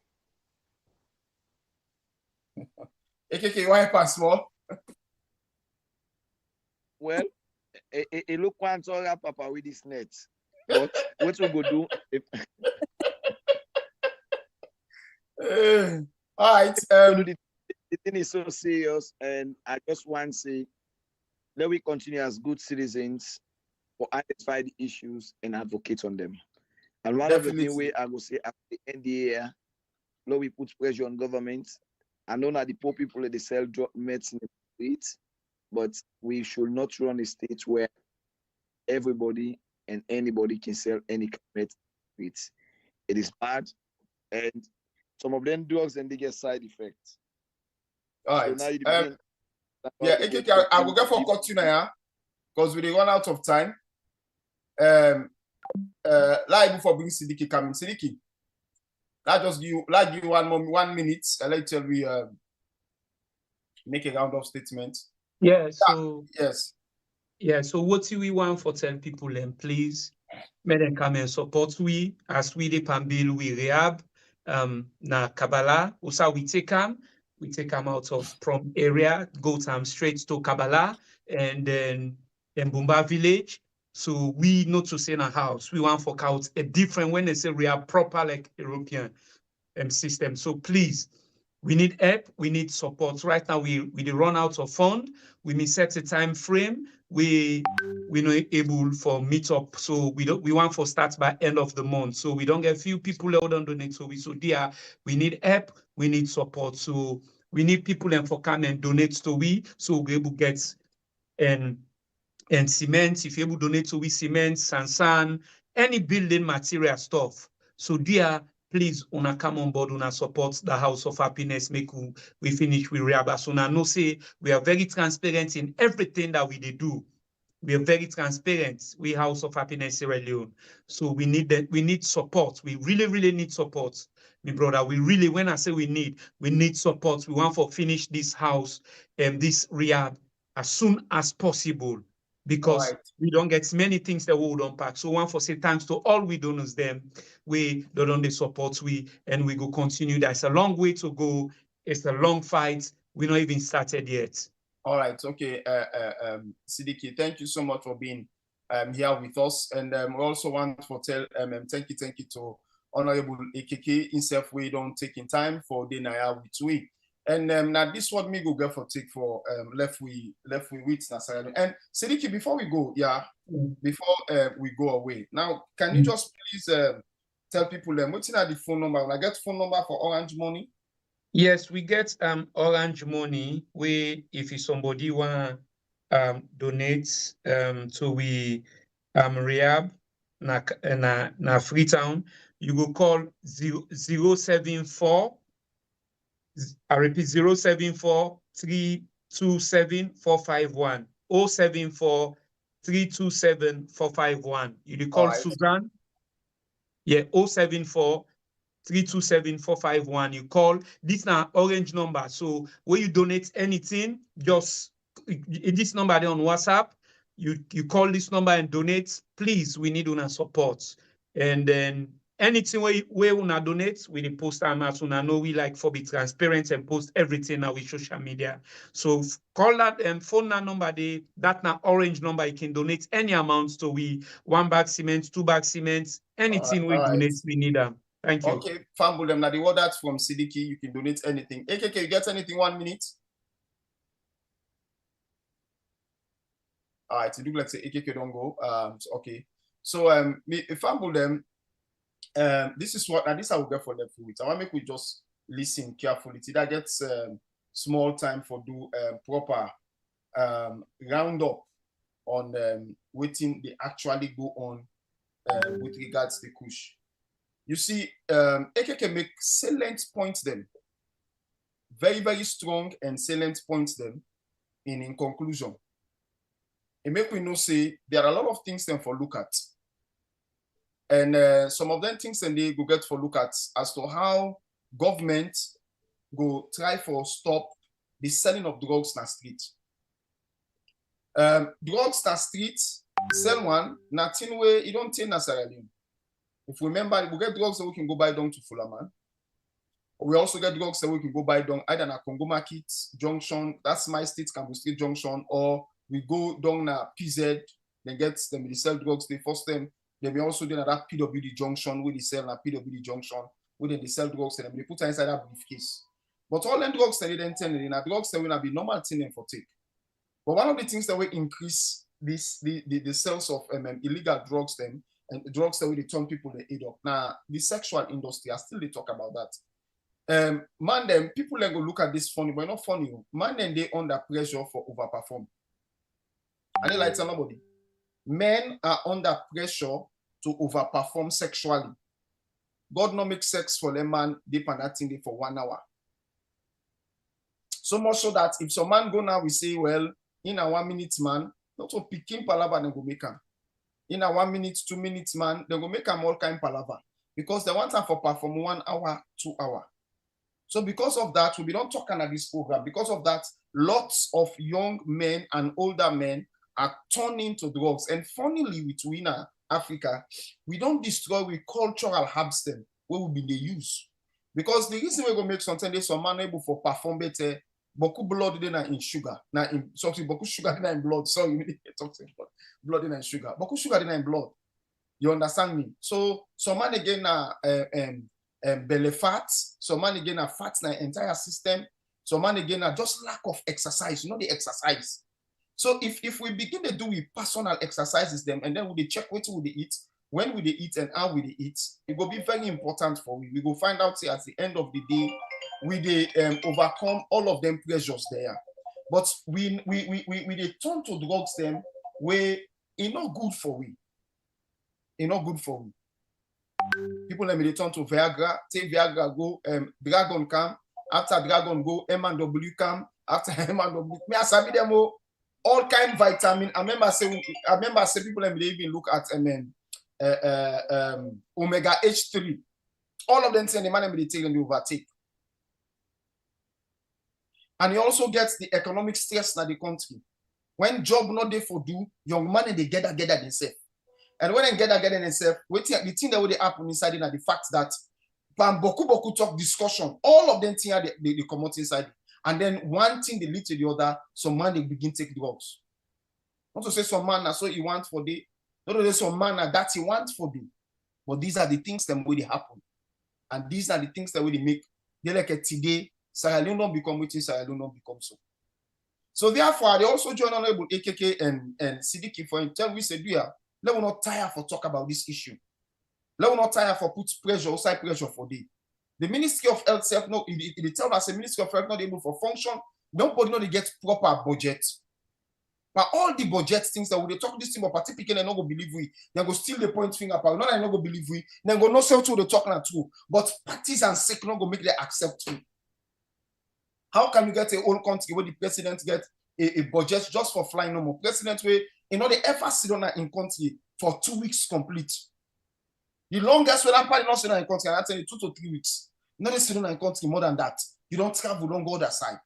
AKK, why pass more? Well, it look one to papa with this net. But what we go do? All right. The thing is so serious, and I just want to say, let we continue as good citizens to identify the issues and advocate on them. And one Definitely. of the things I will say at the end of the year, let we put pressure on government. I know that the poor people they sell drug medicine in the streets, but we should not run a state where everybody and anybody can sell any medicine in the streets. It is bad, and some of them drugs and they get side effects. All right. So yeah, AKK, I will get for continue here because we run out of time. Live before bring Sidiki coming. Sidiki, let's give you 1 minute. I'll let you tell we make a round of statement. Yeah, so yes. Yeah, so what we want for tell people then, please, may them come and support we as we the Pambil we rehab na Kabbalah. Also we take them out of from area, go them straight to Kabbalah and then Bumba village. So we not to say in a house. We want for out a different when they say rehab proper like European system. So please, we need help, we need support. Right now, we run out of fund. We may set a time frame. We not able for meet up. So we want for start by end of the month. So we don't get few people that don't donate. So we need help, we need support. So we need people and for come and donate to we so we able get and cement. If you able donate to we cement, sand, any building material stuff. So please, una come on board, una support the House of Happiness, make we finish with rehab. So una know say we are very transparent in everything that we do. We are very transparent. We House of Happiness Sierra Leone. So we need support. We really, really need support, my brother. We really, when I say we need support. We want to finish this house and this rehab as soon as possible, because we don't get many things that we would unpack. So one for say thanks to all we donors them. We don't the support and we go continue. That's a long way to go. It's a long fight. We're not even started yet. All right, okay, Sidiki, thank you so much for being here with us, and we also want to tell thank you to Honorable AKK himself. We don't taking time for the Naya with we, and now this what me go get for take for left we with Nasara. And Sidiki, before we go, before we go away, now can you just please tell people what's in the phone number? When I get phone number for Orange Money. Yes, we get Orange Money. If somebody want donate to we rehab na Freetown, you go call 074. I repeat 074 327 451 074 327 451. You call Susan. Yeah, 074 327 451. You call this now Orange number. So when you donate anything, just this number there on WhatsApp. You call this number and donate. Please, we need una support. And then anything where una donate, we post our mass. Una know we like for be transparent and post everything now with social media. So call that and phone that number there. That now Orange number. You can donate any amount. So 1 bag cement, 2 bag cement, anything we donate, we need them. Thank you. Okay, Fambul, now the word that's from Sidiki, you can donate anything. AKK, you get anything 1 minute? All right, so do like say AKK don't go. Okay. So Fambul this is what this I will get for left with. I want to make we just listen carefully. That gets small time for do proper round up on waiting they actually go on with regards to the Kush. You see, AKK make salient points them, very, very strong and salient points them in conclusion. It make we know say there are a lot of things then for look at. And some of them things then they go get for look at as to how government go try for stop the selling of drugs na street. Drugs na street, sell one, nothing way, you don't take na Sierra Leone. If we remember, we get drugs that we can go buy down to Fulaman. We also get drugs that we can go buy down either na Congo Market Junction, that's my state, Cambo Street Junction, or we go down na PZ, then get them, they sell drugs, they force them. Then we also do that PWD Junction, where they sell na PWD Junction, where they sell drugs, and they put inside that briefcase. But all them drugs that they then tell you, drugs that will be normal thing for take. But one of the things that will increase the sales of illegal drugs then, and the drugs that will turn people they eat up. Now, the sexual industry, I still they talk about that. Man, them people then go look at this funny, but not funny. Man, then they under pressure for overperform. And they like somebody. Men are under pressure to overperform sexually. God no make sex for them man, they pan that thing for 1 hour. So much so that if some man go now, we say, well, in a 1 minute man, not to picking palava and go make him. In a 1 minute, 2 minutes, man, they go make them all kind of palaver because they want time for perform 1 hour, 2 hour. So because of that, we don't talk about this program. Because of that, lots of young men and older men are turning to drugs. And funnily, with Wina Africa, we don't destroy with cultural herbs them where will be the use. Because the reason we're gonna make something they some man able for perform better, boku blood then in sugar. Now in something boku sugar then in blood. Sorry, talking blood then in sugar. Boku sugar then in blood. You understand me? So some man again belly fat, some man again fat in the entire system, some man again just lack of exercise, you know the exercise. So if we begin to do with personal exercises them and then we check what we eat, when we eat and how we eat, it will be very important for we. We will find out at the end of the day, we overcome all of them pressures there. But we turn to drugs them where it's not good for we. It's not good for me. People let me turn to Viagra, take Viagra, go Dragon come, after Dragon go M&W come, after M&W. Me I sabi them all kind vitamin. I remember say people let me even look at omega H3. All of them say the man they take and they overtake. And you also get the economic stress in the country. When job not there for do, young money they gather themselves. And when they gather themselves, the thing that will happen inside is the fact that boku talk discussion, all of them things they come out inside. And then one thing they lead to the other, some man they begin to take drugs. Not to say some man so he wants for the, not to say some man that he wants for the, but these are the things that will happen. And these are the things that will make, they like today, Sierra Leone don't become what Sierra Leone don't become so. So therefore, they also join Honorable AKK and Sidiki for tell we say, let us not tire for talk about this issue. Let us not tire for put pressure, outside pressure for the Ministry of Health self, no, it tell us the Ministry of Health not able for function. Nobody know they get proper budget. But all the budget things that we talk this thing about party picking and not go believe we, then go steal the point finger power. Not I not go believe we, then go no sell to the talk and true. But parties and sick not go make them accept you. How can you get a whole country where the president get a budget just for flying no more? President where you know they ever sit on in country for 2 weeks complete. The longest when I'm party not sit on in country, and I tell you 2 to 3 weeks. Not they sit on in country more than that. You don't travel, don't go other side.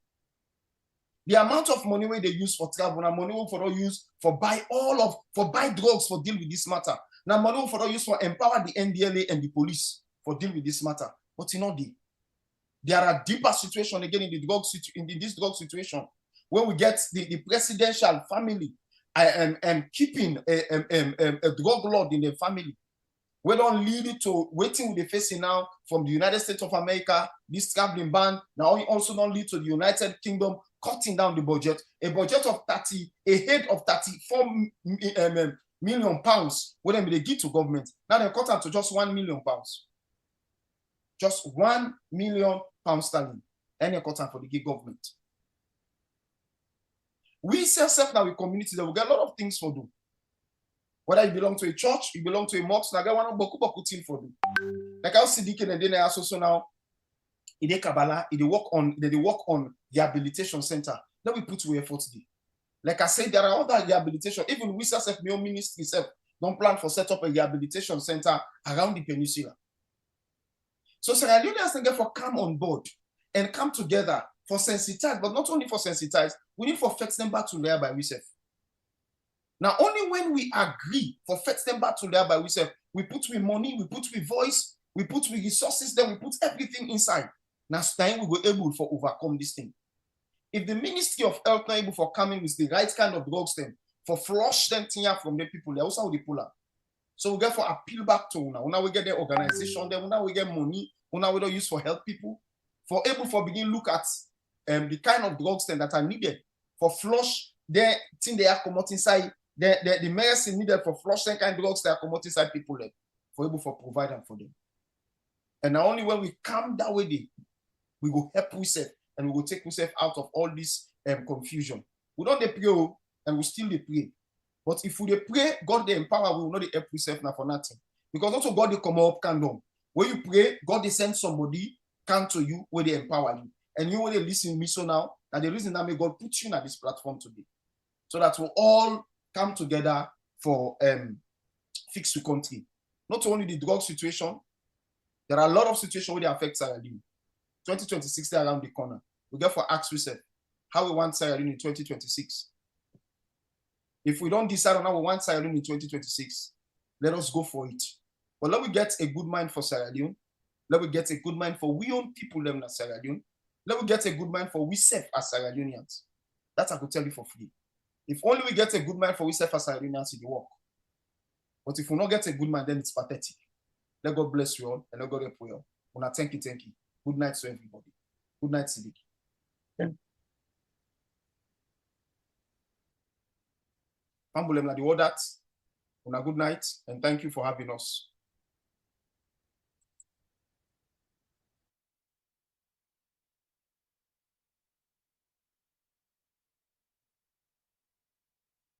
The amount of money where they use for travel, and money for all use for buy drugs for deal with this matter. Now money for all use for empower the NDLA and the police for deal with this matter. But you know there are deeper situations again in this drug situation where we get the presidential family and keeping a drug lord in the family. We don't lead it to waiting with the facing now from the United States of America, this traveling ban. Now it also don't lead to the United Kingdom cutting down the budget. A budget of 34 million pounds, when they give to government. Now they cut down to just 1 million pounds. Just 1 million pounds sterling. And they cut down for the government. We self now with communities that we get a lot of things for do. Whether you belong to a church, you belong to a mosque, now get one boku thing for do. Like I see Deacon and then I also now in Kabbalah, they work on rehabilitation center. Then we put to effort there. Like I said, there are other rehabilitation. Even we self my own ministry self don't plan for set up a rehabilitation center around the peninsula. So Sierra Leoneans can get for come on board and come together for sensitize, but not only for sensitize, we need for fetch them back to there by ourselves. Now, only when we agree for fetch them back to there by ourselves, we put with money, we put with voice, we put with resources, then we put everything inside. Now, time we were able to overcome this thing. If the Ministry of Health not able for coming with the right kind of drugs, then for flush them from the people, they also will pull up. So we get for appeal back to now. Now we get the organization, then now we get money, now we don't use for help people, for able for begin look at the kind of drugs then that are needed for flush the thing they are come out inside, the medicine needed for flush the kind of drugs that are come out inside people then, for able for provide them for them. And now only when we come that way, we will help ourselves and we will take ourselves out of all this confusion. We don't pray and we still pray. But if we pray, God they empower, we will not help ourselves now for nothing. Because also God they come up can do. When you pray, God they send somebody come to you where they empower you. And you will listen to me so now, that the reason that may God put you on this platform today. So that we'll all come together for fix the country. Not only the drug situation, there are a lot of situations where they affect Sierra Leone. 2026 they're around the corner. We get for ask ourselves how we want Sierra Leone in 2026. If we don't decide on how we want Sierra Leone in 2026, let us go for it. But let we get a good mind for Sierra Leone. Let we get a good mind for we own people them in Sierra Leone. Let we get a good mind for we self as Sierra Leoneans. That I could tell you for free. If only we get a good mind for we self as Sierra Leoneans, it will work. But if we not get a good mind, then it's pathetic. Let God bless you all and let God help you all. Una thank you. Good night to everybody. Good night, Civic. Fambul Pala, the word that. Una good night and thank you for having us.